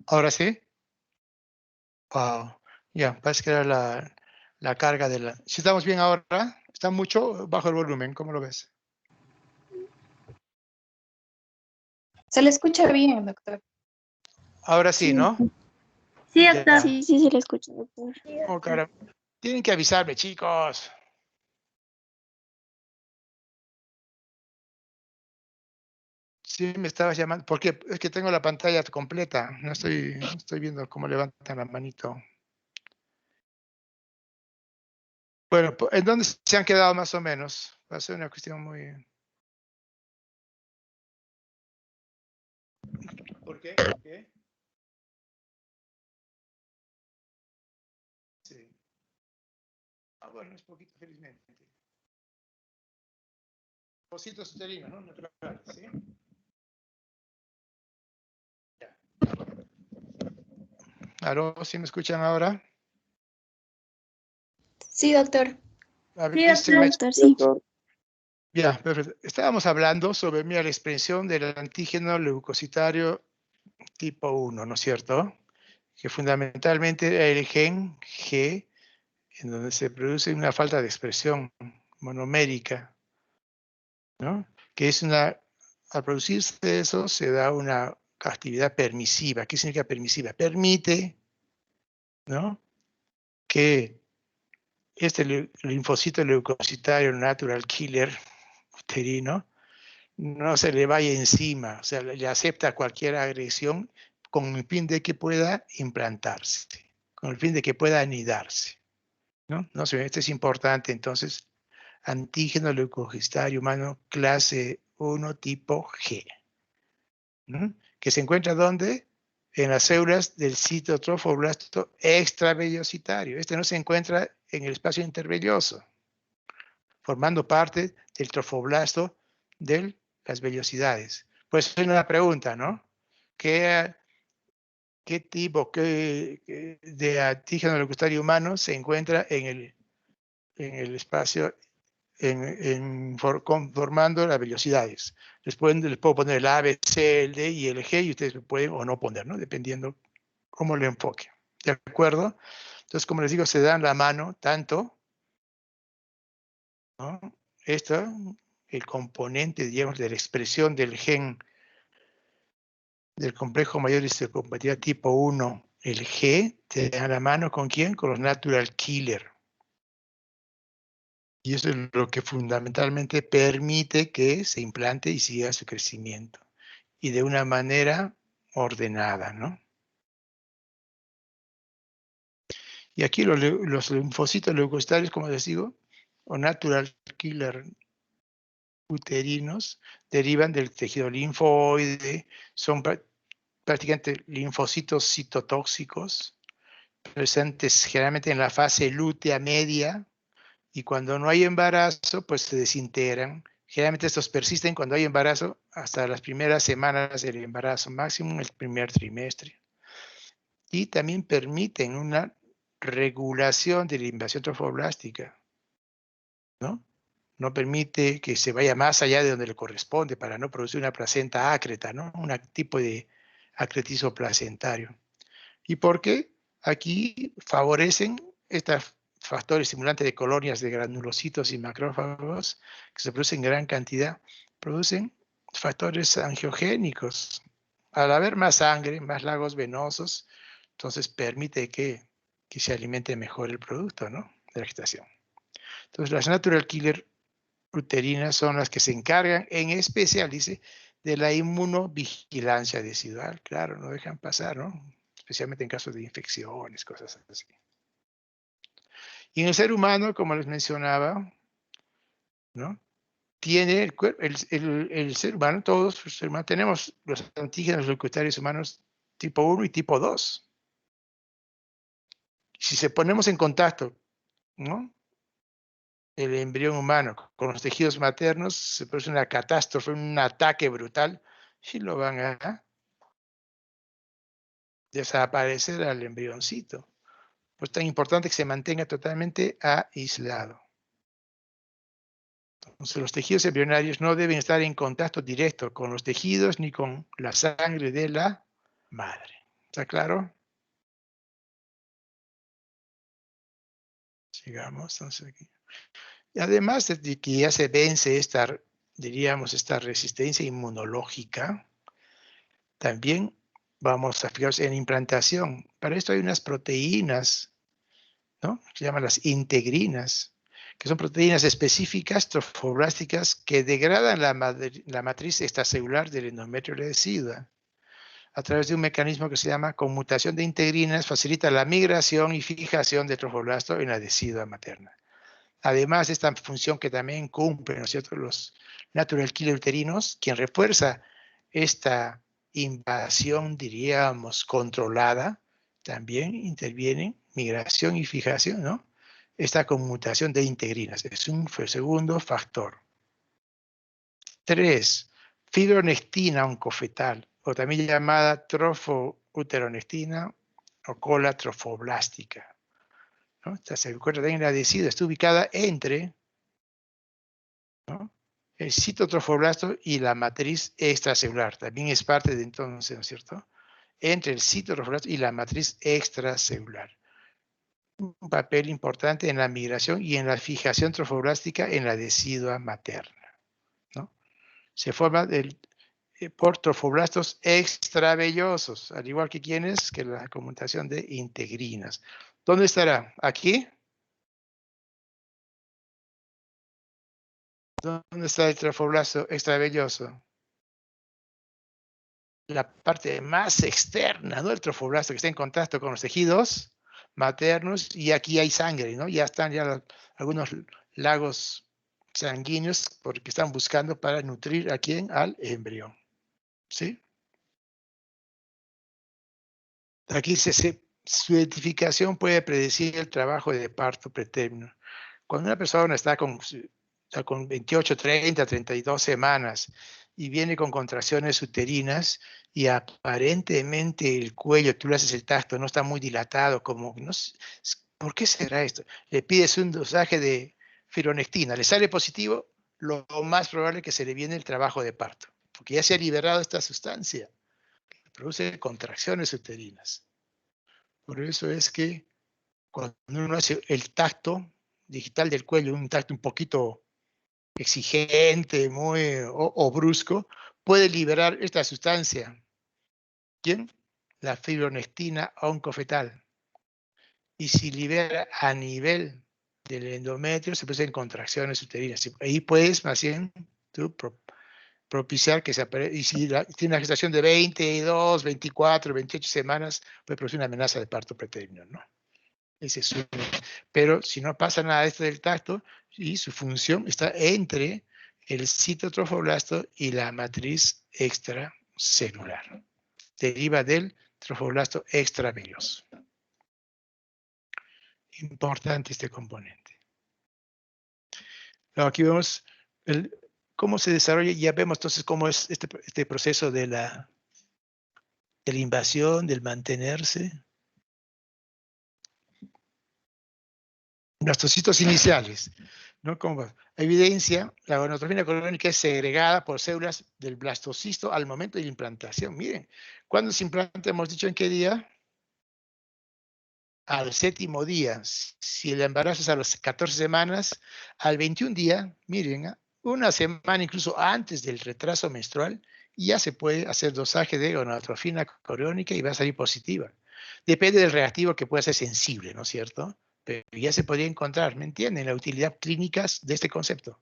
Ahora sí. Wow. Ya, parece que era la carga de la... Si estamos bien ahora, está mucho bajo el volumen, ¿cómo lo ves? Se le escucha bien, doctor. Ahora sí, Sí, ¿no? Sí, Ya. doctor. sí, sí se le escucha, doctor. Oh, cara. Tienen que avisarme, chicos. Sí, me estabas llamando, porque es que tengo la pantalla completa. No estoy viendo cómo levantan la manito. Bueno, ¿en dónde se han quedado más o menos? Va a ser una cuestión muy... ¿Por qué? ¿Por qué? Sí. Ah, bueno, es poquito, felizmente. Pocitos uterinos, ¿no? Naturales, ¿sí? Ya. ¿Aló? ¿Sí me escuchan ahora? Sí, doctor. Sí, Sí, Avísenme. doctor. doctor, sí. Ya, perfecto. Estábamos hablando sobre, mira, la expresión del antígeno leucocitario tipo 1, ¿no es cierto? Que fundamentalmente el gen G, en donde se produce una falta de expresión monomérica, ¿no? Que es una, al producirse eso, se da una actividad permisiva. ¿Qué significa permisiva? Permite, ¿no? Que este linfocito leucocitario natural killer uterino no se le vaya encima, o sea, le acepta cualquier agresión con el fin de que pueda implantarse, con el fin de que pueda anidarse, ¿no? No sé, esto es importante, entonces, antígeno leucocitario humano clase 1 tipo G, ¿no? Que se encuentra ¿dónde? En las células del citotrofoblasto extravellositario. Este no se encuentra en el espacio intervelloso, formando parte del trofoblasto de las vellosidades. Pues es una pregunta, ¿no? ¿Qué, qué tipo de antígeno leucocitario humano se encuentra en el espacio conformando las velocidades. Les puedo poner el A, B, C, el D y el G, y ustedes pueden o no poner, ¿no? Dependiendo cómo lo enfoque. ¿De acuerdo? Entonces, como les digo, se dan la mano tanto, ¿no? El componente, digamos, de la expresión del gen del complejo mayor de histocompatibilidad tipo 1, el G, te da la mano ¿con quién? Con los natural killer. Y eso es lo que fundamentalmente permite que se implante y siga su crecimiento. Y de una manera ordenada, ¿no? Y aquí los linfocitos leucocitarios, como les digo, o natural killer uterinos, derivan del tejido linfoide, son prácticamente linfocitos citotóxicos, presentes generalmente en la fase lútea media, y cuando no hay embarazo, pues se desintegran. Generalmente estos persisten cuando hay embarazo hasta las primeras semanas del embarazo, máximo en el primer trimestre. Y también permiten una regulación de la invasión trofoblástica, ¿no? No permite que se vaya más allá de donde le corresponde para no producir una placenta ácreta, ¿no? Un tipo de acretismo placentario. ¿Y por qué? Aquí favorecen estos factores estimulantes de colonias de granulocitos y macrófagos que se producen en gran cantidad, producen factores angiogénicos. Al haber más sangre, más lagos venosos, entonces permite que se alimente mejor el producto, ¿no? De la gestación. Entonces las natural killer uterinas son las que se encargan, en especial, dice, de la inmunovigilancia decidual. Claro, no dejan pasar, ¿no? Especialmente en casos de infecciones, cosas así. Y en el ser humano, como les mencionaba, ¿no? Tiene el ser humano, todos los seres humanos, tenemos los antígenos leucocitarios humanos tipo 1 y tipo 2. Si se ponemos en contacto, ¿no? El embrión humano con los tejidos maternos, se produce una catástrofe, un ataque brutal, y lo van a desaparecer al embrioncito. Pues es tan importante que se mantenga totalmente aislado. Entonces los tejidos embrionarios no deben estar en contacto directo con los tejidos ni con la sangre de la madre. ¿Está claro? Sigamos entonces aquí. Y además de que ya se vence esta, diríamos, esta resistencia inmunológica, también vamos a fijarnos en implantación. Para esto hay unas proteínas, ¿no? Se llaman las integrinas, que son proteínas específicas trofoblásticas que degradan la matriz extracelular del endometrio decidua. A través de un mecanismo que se llama conmutación de integrinas, facilita la migración y fijación de trofoblasto en la decidua materna. Además de esta función que también cumplen, ¿no es cierto?, los natural killer uterinos, quien refuerza esta invasión, diríamos, controlada, también intervienen migración y fijación, ¿no? Esta conmutación de integrinas es un segundo factor. 3. Fibronectina oncofetal, o también llamada trofouteronectina o cola trofoblástica, ¿no? Esta se encuentra también en la decidua, está ubicada entre, ¿no?, el citotrofoblasto y la matriz extracelular. También es parte de entonces, ¿no es cierto?, entre el citotrofoblasto y la matriz extracelular. Un papel importante en la migración y en la fijación trofoblástica en la decidua materna, ¿no? Se forma por trofoblastos extravellosos, al igual que quienes, que la conmutación de integrinas. ¿Dónde estará? ¿Aquí? ¿Dónde está el trofoblasto extravelloso? La parte más externa, ¿no? El trofoblasto que está en contacto con los tejidos maternos, y aquí hay sangre, ¿no? Ya están algunos lagos sanguíneos porque están buscando para nutrir a quién, al embrión, ¿sí? Aquí su identificación puede predecir el trabajo de parto pretérmino. Cuando una persona está con 28, 30, 32 semanas y viene con contracciones uterinas y aparentemente el cuello, tú le haces el tacto, no está muy dilatado, como, no sé, ¿por qué será esto? Le pides un dosaje de fibronectina le sale positivo, lo más probable es que se le viene el trabajo de parto, porque ya se ha liberado esta sustancia, que produce contracciones uterinas. Por eso es que cuando uno hace el tacto digital del cuello, un tacto un poquito exigente, o brusco, puede liberar esta sustancia. ¿Quién? La fibronectina oncofetal. Y si libera a nivel del endometrio, se producen contracciones uterinas. Ahí puedes, más bien, tú propiciar que se aparezca. Y si tiene una gestación de 22, 24, 28 semanas, puede producir una amenaza de parto pretérmino, ¿no? Ese es pero si no pasa nada de esto del tacto, y su función está entre el citotrofoblasto y la matriz extracelular. Deriva del trofoblasto extravelloso. Importante este componente. Aquí vemos cómo se desarrolla, ya vemos entonces cómo es este proceso de la invasión, del mantenerse. Blastocitos iniciales, ¿no? Como evidencia, la gonotrofina coriónica es segregada por células del blastocisto al momento de la implantación. Miren, ¿cuándo se implanta? Hemos dicho en qué día. Al 7º día. Si el embarazo es a las 14 semanas, al 21 día, miren, una semana incluso antes del retraso menstrual, ya se puede hacer dosaje de gonotrofina coriónica y va a salir positiva. Depende del reactivo, que pueda ser sensible, ¿no es cierto? Pero ya se podría encontrar, ¿me entienden? La utilidad clínica de este concepto.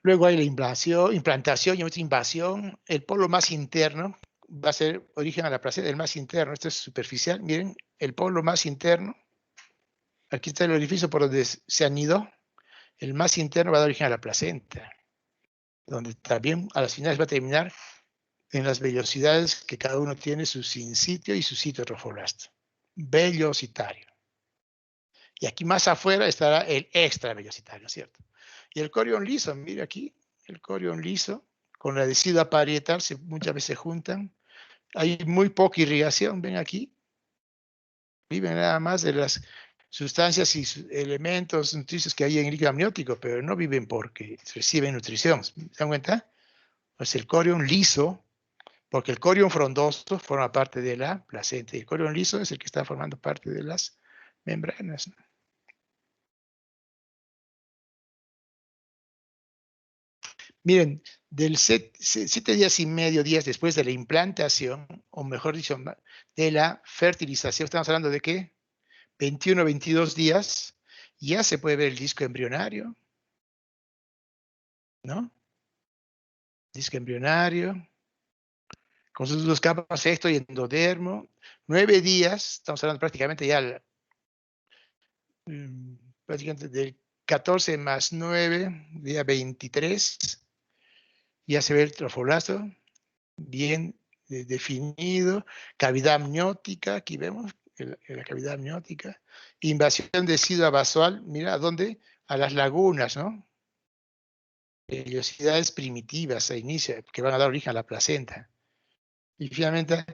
Luego hay la implantación y otra invasión. El polo más interno va a ser origen a la placenta, el más interno. Esto es superficial. Miren, el polo más interno. Aquí está el orificio por donde se anidó. El más interno va a dar origen a la placenta, donde también a las finales va a terminar en las vellosidades que cada uno tiene, su sincitio y su citotrofoblasto. Vellositario. Y aquí más afuera estará el extravellositario, ¿cierto? Y el corión liso, mire aquí, el corión liso con la decidua parietal muchas veces se juntan. Hay muy poca irrigación, ven aquí. Viven nada más de las sustancias y elementos nutricios que hay en el líquido amniótico, pero no viven porque reciben nutrición. ¿Se dan cuenta? Pues el corión liso, porque el corión frondoso forma parte de la placenta y el corión liso es el que está formando parte de las membranas, ¿no? Miren, del 7 días y medio, días después de la implantación, o mejor dicho, de la fertilización, estamos hablando de qué? 21, 22 días, ya se puede ver el disco embrionario, ¿no? Disco embrionario, con sus dos capas, ecto y endodermo. 9 días, estamos hablando prácticamente ya prácticamente del 14 más 9, día 23, ya se ve el trofoblasto, bien definido, cavidad amniótica, aquí vemos la cavidad amniótica, invasión decidua basal, mira, ¿a dónde? A las lagunas, ¿no? Vellosidades primitivas a inicio, que van a dar origen a la placenta. Y finalmente,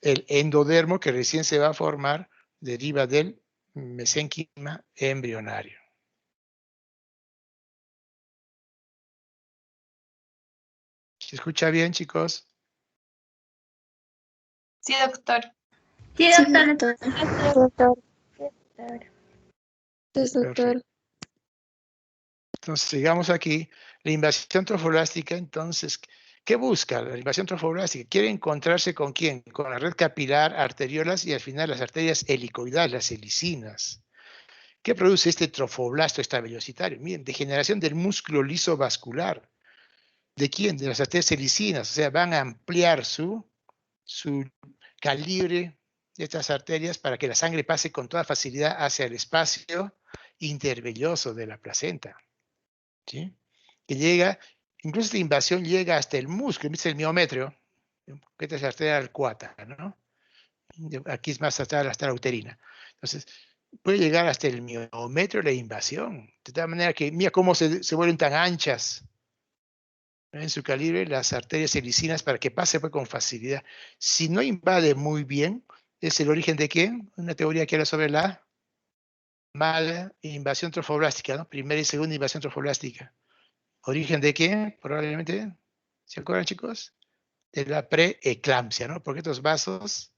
el endodermo que recién se va a formar deriva del mesénquima embrionario. ¿Se escucha bien, chicos? Sí, doctor. Sí, Sí, doctor. doctor. Sí, doctor. Perfecto. Entonces, sigamos aquí. La invasión trofoblástica, entonces, ¿qué busca la invasión trofoblástica? Quiere encontrarse con ¿quién? Con la red capilar, arteriolas y al final las arterias helicoidales, las helicinas. ¿Qué produce este trofoblasto extravellositario? Miren, degeneración del músculo liso vascular. ¿De quién? De las arterias helicinas. O sea, van a ampliar su calibre de estas arterias para que la sangre pase con toda facilidad hacia el espacio intervelloso de la placenta. ¿Sí? Que llega, incluso esta invasión llega hasta el músculo, ¿viste? El miometrio, que esta es la arteria arcuata, ¿no? Aquí es más hasta la arteria uterina. Entonces, puede llegar hasta el miometrio la invasión, de tal manera que mira cómo se vuelven tan anchas, ¿no? En su calibre las arterias helicinas para que pase pues, con facilidad. Si no invade muy bien, ¿es el origen de qué? Una teoría que era sobre la llamada invasión trofoblástica, ¿no? Primera y segunda invasión trofoblástica. ¿Origen de qué? Probablemente, ¿se acuerdan, chicos? De la preeclampsia, ¿no? Porque estos vasos,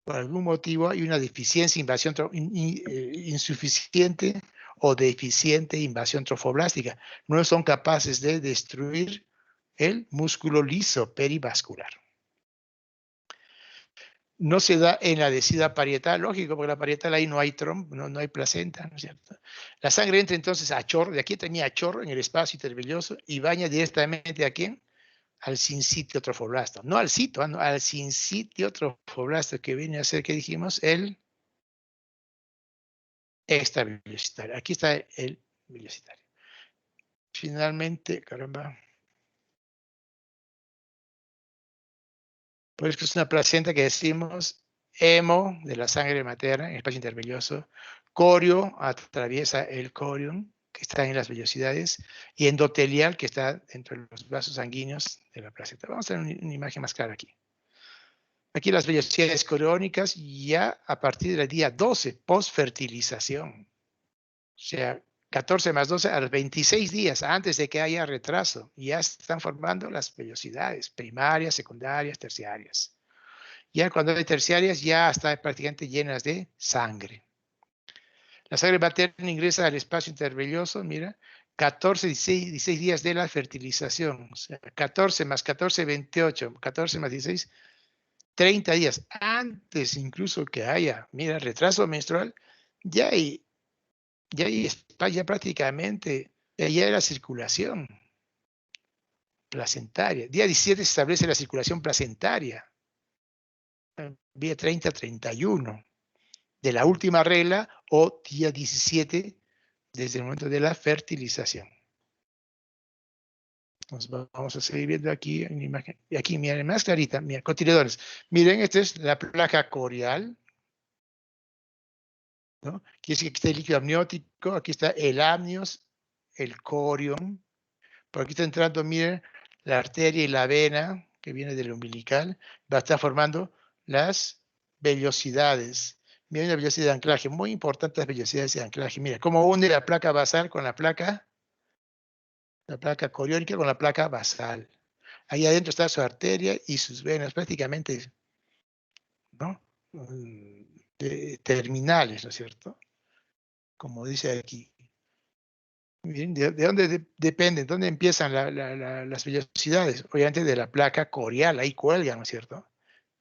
por algún motivo, hay una deficiencia, invasión insuficiente o deficiente invasión trofoblástica. No son capaces de destruir el músculo liso perivascular. No se da en la desida parietal, lógico, porque la parietal ahí no hay trombo, no hay placenta, ¿no es cierto? La sangre entra entonces a chorro, de aquí tenía chorro en el espacio intervelloso y baña directamente ¿a quién? Al sincitio trofoblasto. No al cito, no, al sincitio trofoblasto, que viene a ser, ¿qué dijimos? El extravelocitario. Aquí está el velocitario. Finalmente, caramba. Pues que es una placenta que decimos hemo de la sangre materna, en el espacio intervelloso. Corio atraviesa el corium, que está en las vellosidades, y endotelial, que está dentro de los vasos sanguíneos de la placenta. Vamos a tener una imagen más clara aquí. Aquí las vellosidades coriónicas ya a partir del día 12, post-fertilización. O sea, 14 más 12 a los 26 días antes de que haya retraso. Ya están formando las vellosidades primarias, secundarias, terciarias. Ya cuando hay terciarias ya están prácticamente llenas de sangre. La sangre materna ingresa al espacio intervelloso, mira, 14, 16 días de la fertilización. O sea, 14 más 14, 28. 14 más 16, 30 días antes incluso que haya, mira, retraso menstrual, ya hay prácticamente, ya hay la circulación placentaria. Día 17 se establece la circulación placentaria. Día 30, 31 de la última regla o día 17 desde el momento de la fertilización. Entonces vamos a seguir viendo aquí en la imagen. Y aquí, miren, más clarita, miren, cotiledones. Miren, esta es la placa corial, ¿no? Aquí está el líquido amniótico, aquí está el amnios, el corium. Por aquí está entrando, miren, la arteria y la vena, que viene del umbilical, va a estar formando las vellosidades. Miren la velocidad de anclaje, muy importantes las velocidades de anclaje. Mira, cómo une la placa basal con la placa coriónica con la placa basal. Ahí adentro está su arteria y sus venas, prácticamente, ¿no? Terminales, ¿no es cierto? Como dice aquí. Bien, ¿de dónde dependen? ¿Dónde empiezan las vellosidades? Obviamente de la placa corial, ahí cuelgan, ¿no es cierto?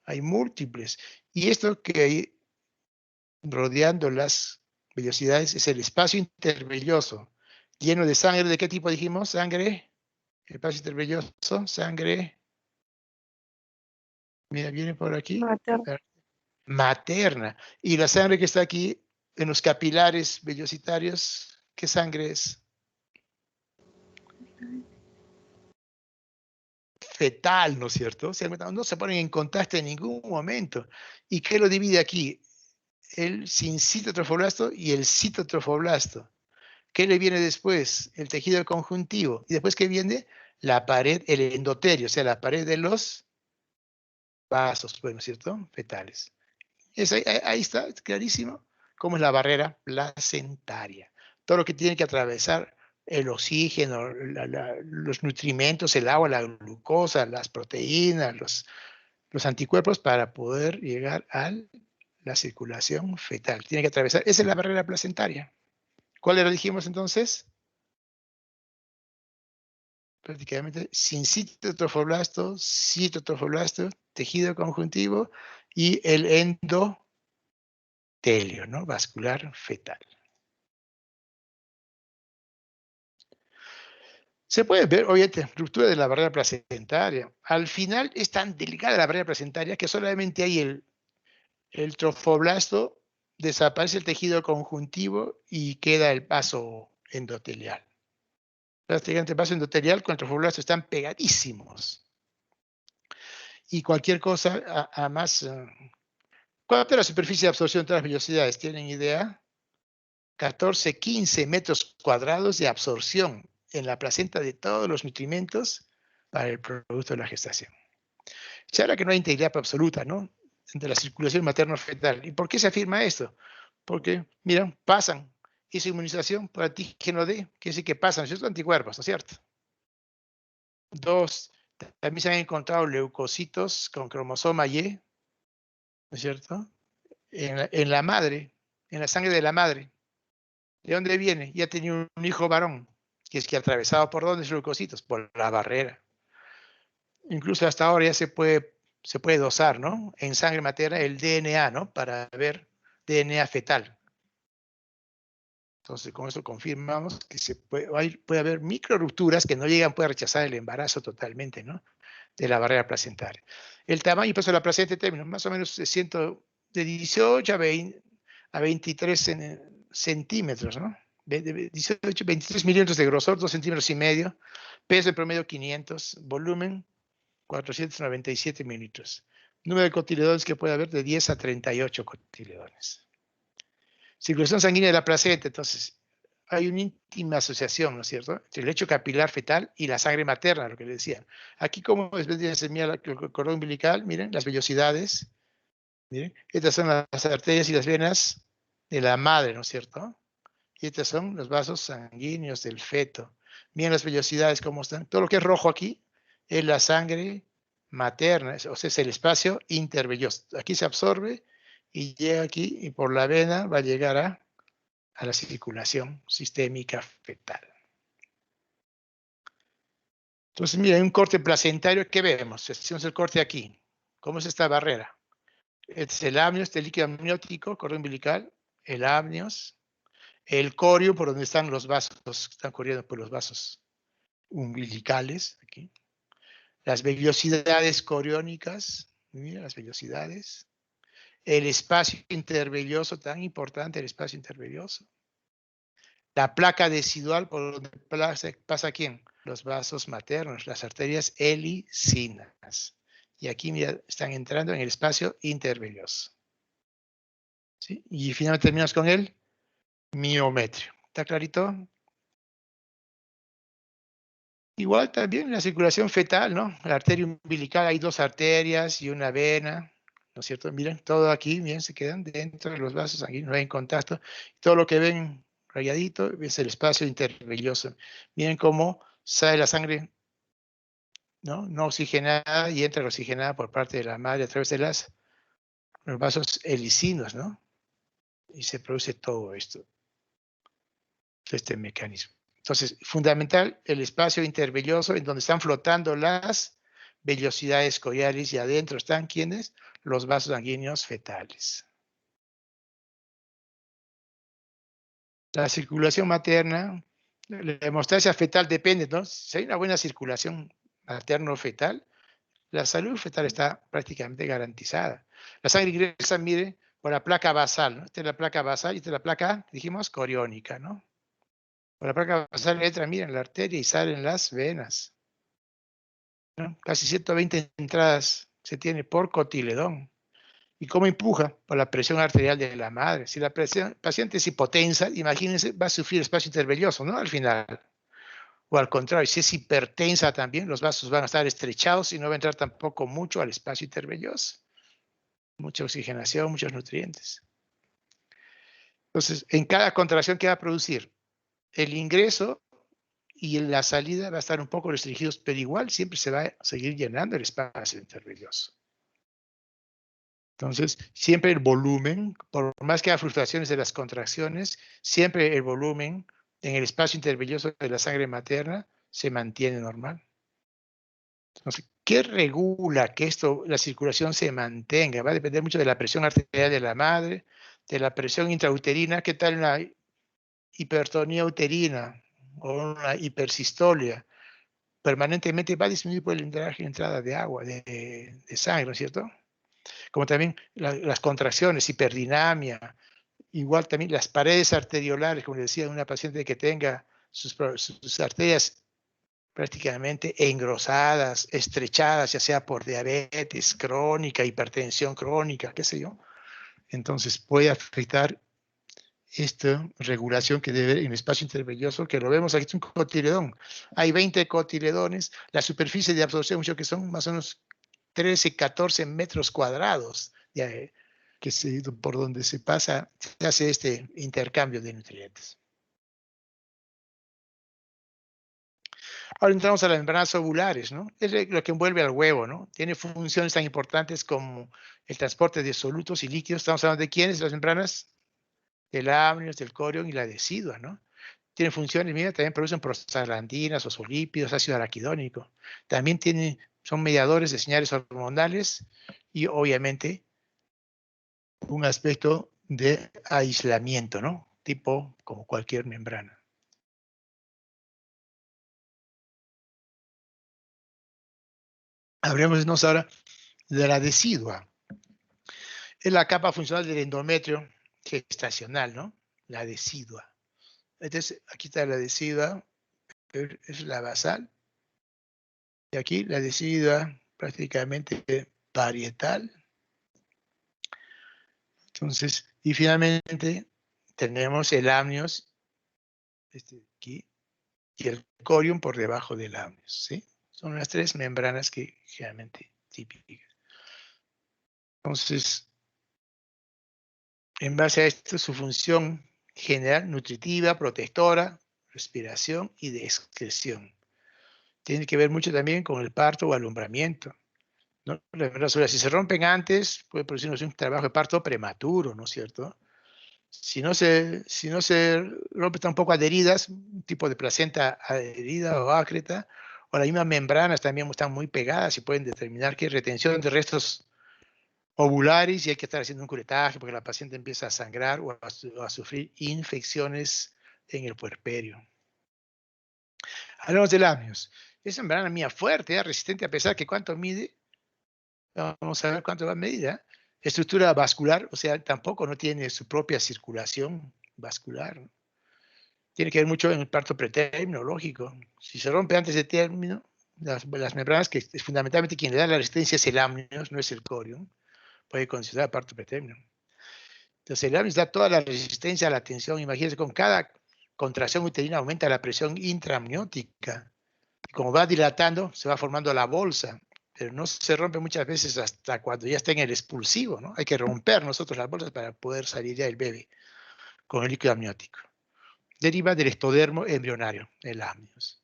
Hay múltiples. Y esto que hay rodeando las vellosidades es el espacio intervelloso, lleno de sangre. ¿De qué tipo dijimos? Sangre, espacio intervelloso, sangre. Mira, viene por aquí. Materna. Materna. Y la sangre que está aquí en los capilares vellositarios, ¿qué sangre es? Fetal, ¿no es cierto? O sea, no se ponen en contacto en ningún momento. ¿Y qué lo divide aquí? El sincitotrofoblasto y el citotrofoblasto. ¿Qué le viene después? El tejido conjuntivo. ¿Y después qué viene? La pared, el endotelio, o sea, la pared de los vasos, bueno, ¿cierto? Fetales. Ahí está, es clarísimo cómo es la barrera placentaria. Todo lo que tiene que atravesar el oxígeno, los nutrimentos, el agua, la glucosa, las proteínas, los anticuerpos para poder llegar a la circulación fetal. Tiene que atravesar, esa es la barrera placentaria. ¿Cuál era, dijimos entonces? Prácticamente sin citotrofoblasto, tejido conjuntivo y el endotelio, ¿no? Vascular fetal. Se puede ver, obviamente, ruptura de la barrera placentaria. Al final es tan delicada la barrera placentaria que solamente hay el trofoblasto, desaparece el tejido conjuntivo y queda el vaso endotelial. Prácticamente el vaso endotelial con el trofoblasto están pegadísimos. Y cualquier cosa a más... ¿Cuánto es la superficie de absorción de todas las vellosidades? ¿Tienen idea? 14, 15 metros cuadrados de absorción en la placenta de todos los nutrimentos para el producto de la gestación. Se habla que no hay integridad absoluta, ¿no? Entre la circulación materno-fetal. ¿Y por qué se afirma esto? Porque, mira, pasan hizo inmunización por antígeno D, que es el que pasa, ¿no es cierto? Anticuerpos, ¿no es cierto? 2, también se han encontrado leucocitos con cromosoma Y, ¿no es cierto? En la madre, en la sangre de la madre. ¿De dónde viene? Ya tenía un hijo varón, que es que atravesado por dónde esos leucocitos, por la barrera. Incluso hasta ahora ya se puede dosar, ¿no? En sangre materna el DNA, ¿no? Para ver DNA fetal. Entonces, con eso confirmamos que puede haber micro rupturas que no llegan, puede rechazar el embarazo totalmente, ¿no? De la barrera placentaria. El tamaño y peso de la placenta en términos más o menos de 18 a 23 centímetros, ¿no? 18, 23 milímetros de grosor, 2 centímetros y medio, peso en promedio 500, volumen 497 mililitros. Número de cotiledones que puede haber de 10 a 38 cotiledones. Circulación sanguínea de la placenta, entonces, hay una íntima asociación, ¿no es cierto?, entre el lecho capilar fetal y la sangre materna, lo que le decía. Aquí, como se mira el cordón umbilical, miren, las vellosidades, miren, estas son las arterias y las venas de la madre, ¿no es cierto? Y estos son los vasos sanguíneos del feto. Miren las vellosidades, cómo están. Todo lo que es rojo aquí es la sangre materna, o sea, es el espacio intervelloso. Aquí se absorbe y llega aquí, y por la vena va a llegar a la circulación sistémica fetal. Entonces, mira, hay un corte placentario. ¿Qué vemos? Hacemos el corte aquí. ¿Cómo es esta barrera? Este es el amnios, este líquido amniótico, cordón umbilical, el amnios, el corio, por donde están los vasos, están corriendo por los vasos umbilicales, aquí. Las vellosidades coriónicas, mira las vellosidades. El espacio intervelloso, tan importante el espacio intervelloso. La placa decidual, por donde pasa ¿quién? Los vasos maternos, las arterias helicinas. Y aquí, mira, están entrando en el espacio intervelloso. ¿Sí? Y finalmente terminamos con el miometrio. ¿Está clarito? Igual también la circulación fetal, ¿no? La arteria umbilical, hay 2 arterias y una vena, ¿no es cierto? Miren, todo aquí, miren, se quedan dentro de los vasos sanguíneos, no hay contacto. Todo lo que ven rayadito es el espacio intervelloso. Miren cómo sale la sangre, ¿no? No oxigenada y entra oxigenada por parte de la madre a través de los vasos helicinos, ¿no? Y se produce todo esto, este mecanismo. Entonces, fundamental el espacio intervelloso en donde están flotando las vellosidades coriales y adentro están ¿quiénes? Los vasos sanguíneos fetales. La circulación materna, la hemostasia fetal depende, ¿no? Si hay una buena circulación materno-fetal, la salud fetal está prácticamente garantizada. La sangre ingresa, mire, por la placa basal, ¿no? Esta es la placa basal y esta es la placa, dijimos, coriónica, ¿no? Por la placa basal entra, miren, la arteria y salen las venas, ¿no? Casi 120 entradas se tiene por cotiledón. ¿Y cómo empuja? Por la presión arterial de la madre. Si la paciente es hipotensa, imagínense, va a sufrir espacio intervelloso, ¿no? Al final. O al contrario, si es hipertensa también, los vasos van a estar estrechados y no va a entrar tampoco mucho al espacio intervelloso. Mucha oxigenación, muchos nutrientes. Entonces, en cada contracción que va a producir, el ingreso y la salida va a estar un poco restringidos, pero igual siempre se va a seguir llenando el espacio intervelloso. Entonces, siempre el volumen, por más que haya fluctuaciones de las contracciones, siempre el volumen en el espacio intervelloso de la sangre materna se mantiene normal. Entonces, ¿qué regula que la circulación se mantenga? Va a depender mucho de la presión arterial de la madre, de la presión intrauterina, qué tal una hipertonía uterina o una hipersistolia. Permanentemente va a disminuir por el entrada de agua, de sangre, ¿no es cierto? Como también las contracciones, hiperdinamia, igual también las paredes arteriolares, como decía, una paciente que tenga sus arterias prácticamente engrosadas, estrechadas, ya sea por diabetes crónica, hipertensión crónica, qué sé yo. Entonces puede afectar esta regulación que debe en el espacio intervelloso, que lo vemos aquí, es un cotiledón. Hay 20 cotiledones, la superficie de absorción, mucho que son más o menos 13, 14 metros cuadrados, por donde se hace este intercambio de nutrientes. Ahora entramos a las membranas ovulares, ¿no? Es lo que envuelve al huevo, ¿no? Tiene funciones tan importantes como el transporte de solutos y líquidos. Estamos hablando de quiénes, las membranas del amnios, del corion y la decidua, ¿no? Tienen funciones, mira, también producen prostaglandinas, fosfolípidos, ácido araquidónico. También son mediadores de señales hormonales y obviamente un aspecto de aislamiento, ¿no? Tipo como cualquier membrana. Hablemos ahora de la decidua. Es la capa funcional del endometrio gestacional, ¿no? La decidua. Entonces, aquí está la decidua, es la basal. Y aquí la decidua prácticamente parietal. Entonces, y finalmente tenemos el amnios, aquí, y el corium por debajo del amnios, ¿sí? Son las tres membranas que generalmente típicas. Entonces, en base a esto, su función general, nutritiva, protectora, respiración y de excreción. Tiene que ver mucho también con el parto o alumbramiento, ¿no? Las membranas ovulares, si se rompen antes, puede producirnos un trabajo de parto prematuro, ¿no es cierto? Si no se rompe tampoco adheridas, un tipo de placenta adherida o ácreta, o las mismas membranas también están muy pegadas y pueden determinar que hay retención de restos ovulares y hay que estar haciendo un curetaje porque la paciente empieza a sangrar o a sufrir infecciones en el puerperio. Hablamos del amnios. Es una membrana mía fuerte, resistente a pesar que cuánto mide. Vamos a ver cuánto va a medir. Estructura vascular, o sea, tampoco no tiene su propia circulación vascular, ¿no? Tiene que ver mucho en el parto pretérmino, lógico. Si se rompe antes de término, las membranas, que es fundamentalmente quien le da la resistencia es el amnios, no es el corium, puede considerar parto pretérmino. Entonces el amnios da toda la resistencia a la tensión. Imagínense, con cada contracción uterina aumenta la presión intraamniótica. Como va dilatando, se va formando la bolsa, pero no se rompe muchas veces hasta cuando ya está en el expulsivo, ¿no? Hay que romper nosotros las bolsas para poder salir ya el bebé con el líquido amniótico. Deriva del ectodermo embrionario, el amnios.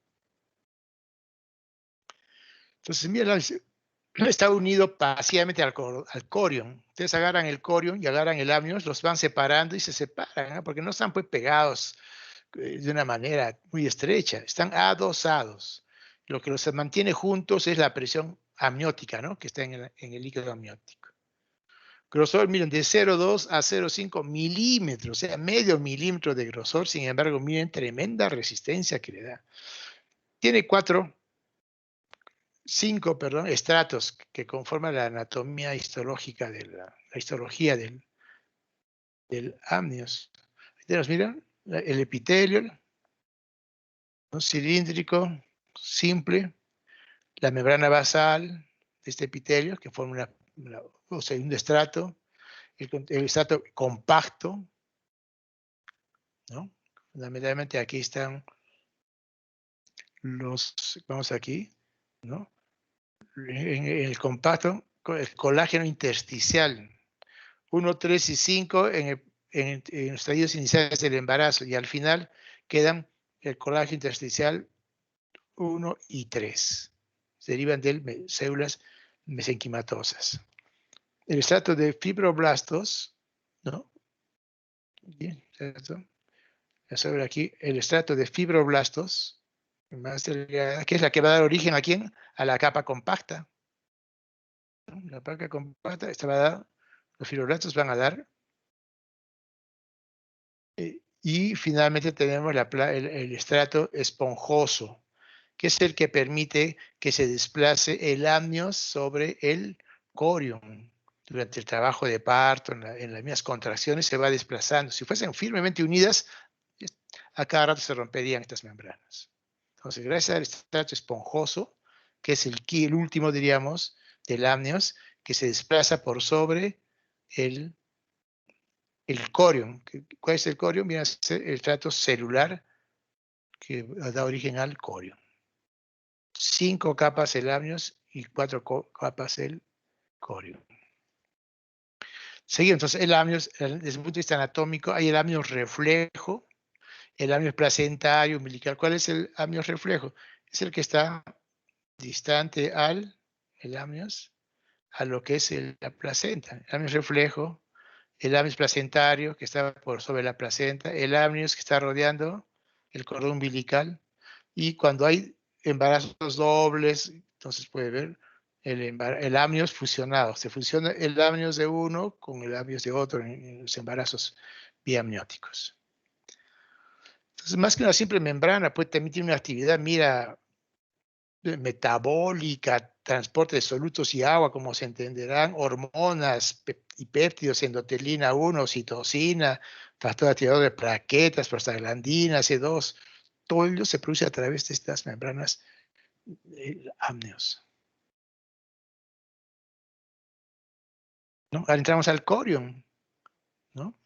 Entonces, mira, está unido pasivamente al corion. Ustedes agarran el corion y agarran el amnios, los van separando y se separan, ¿no? Porque no están pues pegados de una manera muy estrecha, están adosados. Lo que los mantiene juntos es la presión amniótica, ¿no? Que está en el líquido amniótico. Grosor, miren, de 0,2 a 0,5 milímetros, o sea, medio milímetro de grosor. Sin embargo, miren, tremenda resistencia que le da. Tiene 5 estratos que conforman la anatomía histológica de la histología del amnios. Entonces, miren, el epitelio, ¿no? Cilíndrico, simple, la membrana basal de este epitelio, que forma un estrato, el estrato compacto, ¿no? Fundamentalmente aquí están vamos aquí, ¿no? En el compacto, el colágeno intersticial, 1, 3 y 5 en los estadios iniciales del embarazo, y al final quedan el colágeno intersticial 1 y 3. Se derivan de células mesenquimatosas. El estrato de fibroblastos, ¿no? Bien, ¿cierto? Vamos a ver aquí el estrato de fibroblastos, más delgada, que es la que va a dar origen a quién? A la capa compacta. ¿No? La capa compacta, esta va a dar, los fibroblastos van a dar. Y finalmente tenemos el estrato esponjoso, que es el que permite que se desplace el amnios sobre el corium. Durante el trabajo de parto, en las mismas contracciones, se va desplazando. Si fuesen firmemente unidas, a cada rato se romperían estas membranas. Entonces, gracias al estrato esponjoso, que es el último, diríamos, del amnios, que se desplaza por sobre el corium. ¿Cuál es el corium? Viene a ser el estrato celular que da origen al corium. 5 capas el amnios y 4 capas el corium. Seguimos, entonces el amnios, desde el punto de vista anatómico, hay el amnios reflejo, el amnios placentario, umbilical. ¿Cuál es el amnios reflejo? es el que está distante el amnios, a lo que es la placenta. El amnios reflejo, el amnios placentario que está por sobre la placenta, el amnios que está rodeando el cordón umbilical. Y cuando hay embarazos dobles, entonces puede ver el amnios fusionado. Se fusiona el amnios de uno con el amnios de otro en los embarazos biamnióticos. Entonces, más que una simple membrana, puede también tener una actividad, mira, metabólica, transporte de solutos y agua, como se entenderán, hormonas y péptidos, endotelina 1, citosina, factor activador de plaquetas, prostaglandina, C2, todo ello se produce a través de estas membranas amnios. ¿No? Ahora entramos al corion, ¿no?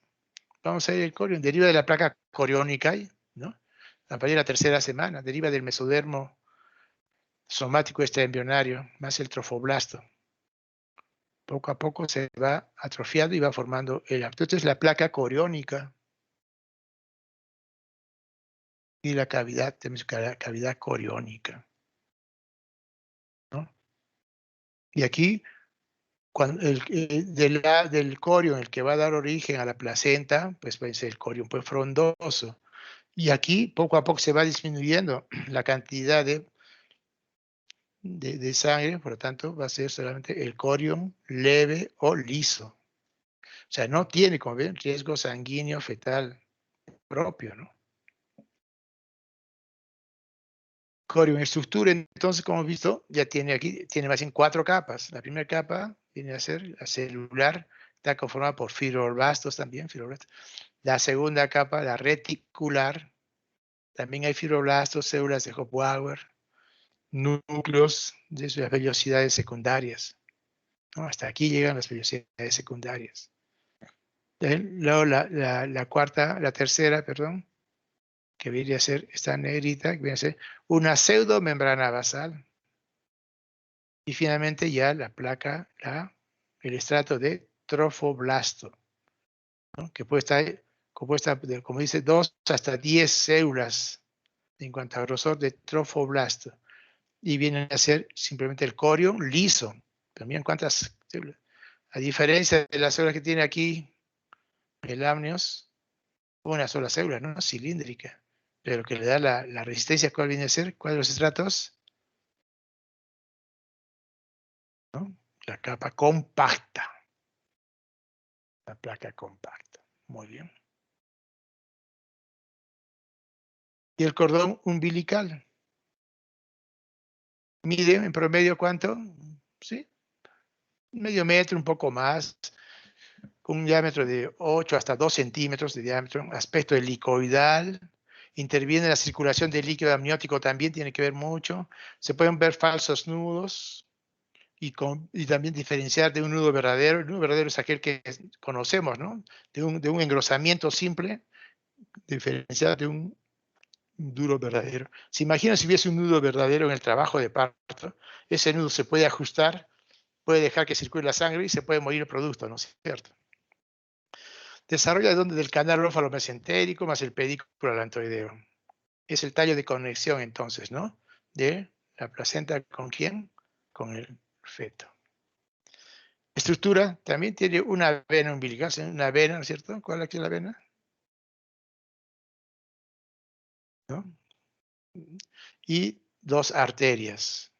Vamos a ver el corion, deriva de la placa coriónica, ¿no? A partir de la tercera semana, deriva del mesodermo somático extraembrionario, más el trofoblasto. Poco a poco se va atrofiando y va formando el acto. Entonces la placa coriónica y la cavidad, tenemos cavidad coriónica, ¿no? Y aquí, cuando del corion, el que va a dar origen a la placenta, pues puede ser el corion pues frondoso. Y aquí, poco a poco, se va disminuyendo la cantidad de sangre, por lo tanto, va a ser solamente el corion leve o liso. O sea, no tiene, como ven, riesgo sanguíneo fetal propio, ¿no? Corion estructura, entonces, como hemos visto, ya tiene aquí, tiene más bien 4 capas. La primera capa viene a ser la celular, está conformada por fibroblastos también, fibroblastos. La segunda capa, la reticular, también hay fibroblastos, células de Hofbauer, núcleos de las vellosidades secundarias, ¿no? Hasta aquí llegan las vellosidades secundarias. Luego la tercera, perdón, que viene a ser esta negrita, que viene a ser una pseudomembrana basal. Y finalmente ya la placa, el estrato de trofoblasto, ¿no? Que puede estar compuesta de, como dice, 2 hasta 10 células en cuanto a grosor de trofoblasto. Y viene a ser simplemente el corion liso. También cuántas células. A diferencia de las células que tiene aquí el amnios, una sola célula, ¿no? Cilíndrica. Pero que le da la resistencia, ¿cuál viene a ser? ¿Cuáles los estratos? ¿No? La capa compacta. La placa compacta. Muy bien. Y el cordón umbilical. Mide en promedio ¿cuánto? ¿Sí? Medio metro, un poco más, con un diámetro de 8 hasta 2 centímetros de diámetro, aspecto helicoidal, interviene en la circulación del líquido amniótico, también tiene que ver mucho. Se pueden ver falsos nudos y también diferenciar de un nudo verdadero. El nudo verdadero es aquel que conocemos, ¿no? De un engrosamiento simple, diferenciar de un duro verdadero. ¿Se imagina si hubiese un nudo verdadero en el trabajo de parto? Ese nudo se puede ajustar, puede dejar que circule la sangre y se puede morir el producto, ¿no es cierto? Desarrolla del canal ófalo-mesentérico más el pedículo alantoideo. Es el tallo de conexión entonces, ¿no? De la placenta ¿con quién? Con el feto. Estructura, también tiene una vena umbilical, una vena, ¿no es cierto? ¿Cuál es la vena? ¿No? Y 2 arterias,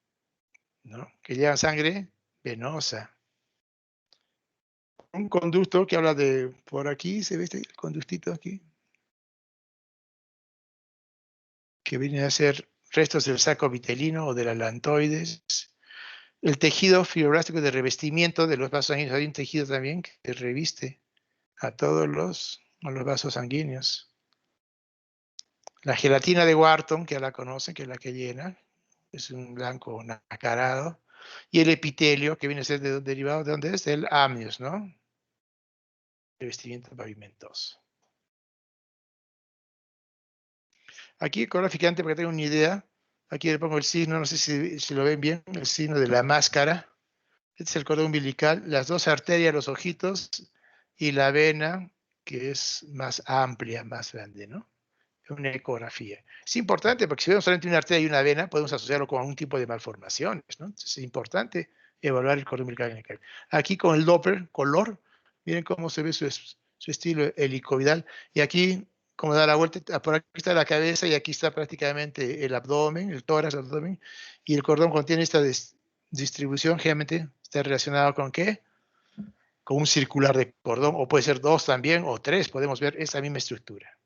¿no? Que llevan sangre venosa. Un conducto que habla de, por aquí, ¿se ve el conductito aquí? Que viene a ser restos del saco vitelino o del alantoides. El tejido fibroblástico de revestimiento de los vasos sanguíneos. Hay un tejido también que reviste a todos los vasos sanguíneos. La gelatina de Wharton, que ya la conocen, que es la que llena, es un blanco nacarado. Y el epitelio, que viene a ser derivado de dónde es, del amnios, ¿no? Revestimiento pavimentoso. Aquí gráficamente, para que tengan una idea, aquí le pongo el signo, no sé si lo ven bien, el signo de la máscara. Este es el cordón umbilical, las 2 arterias, los ojitos y la vena, que es más amplia, más grande, ¿no? una ecografía. Es importante porque si vemos solamente una arteria y una vena, podemos asociarlo con algún tipo de malformaciones, ¿no? Entonces es importante evaluar el cordón umbilical en el callo. Aquí con el Doppler, color, miren cómo se ve su estilo helicoidal. Y aquí, como da la vuelta, por aquí está la cabeza y aquí está prácticamente el abdomen, el tórax, el abdomen. Y el cordón contiene esta distribución, generalmente está relacionado con ¿qué? Con un circular de cordón, o puede ser 2 también, o 3, podemos ver esta misma estructura.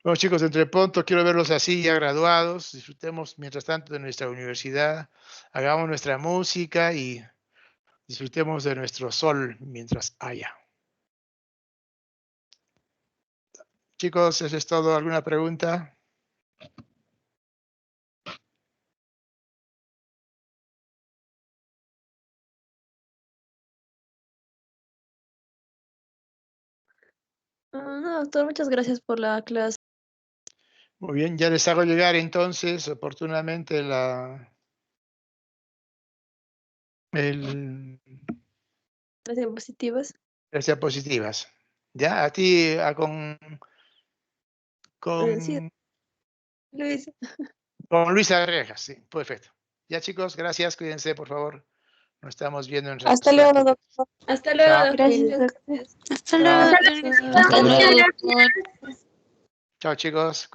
Bueno, chicos, entre pronto quiero verlos así ya graduados. Disfrutemos mientras tanto de nuestra universidad, hagamos nuestra música y disfrutemos de nuestro sol mientras haya. Chicos, ¿eso es todo? ¿Alguna pregunta? No, doctor, muchas gracias por la clase. Muy bien, ya les hago llegar entonces oportunamente Las diapositivas. las diapositivas. Ya, a ti, Sí, con Luis. Luisa Rejas, sí, perfecto. Ya chicos, gracias, cuídense por favor. Nos estamos viendo en Hasta luego, ratitos. doctor. Hasta Chao. luego, Gracias, doctor. doctor. Hasta Chao. luego, doctor. Hasta luego, doctor. Chao chicos.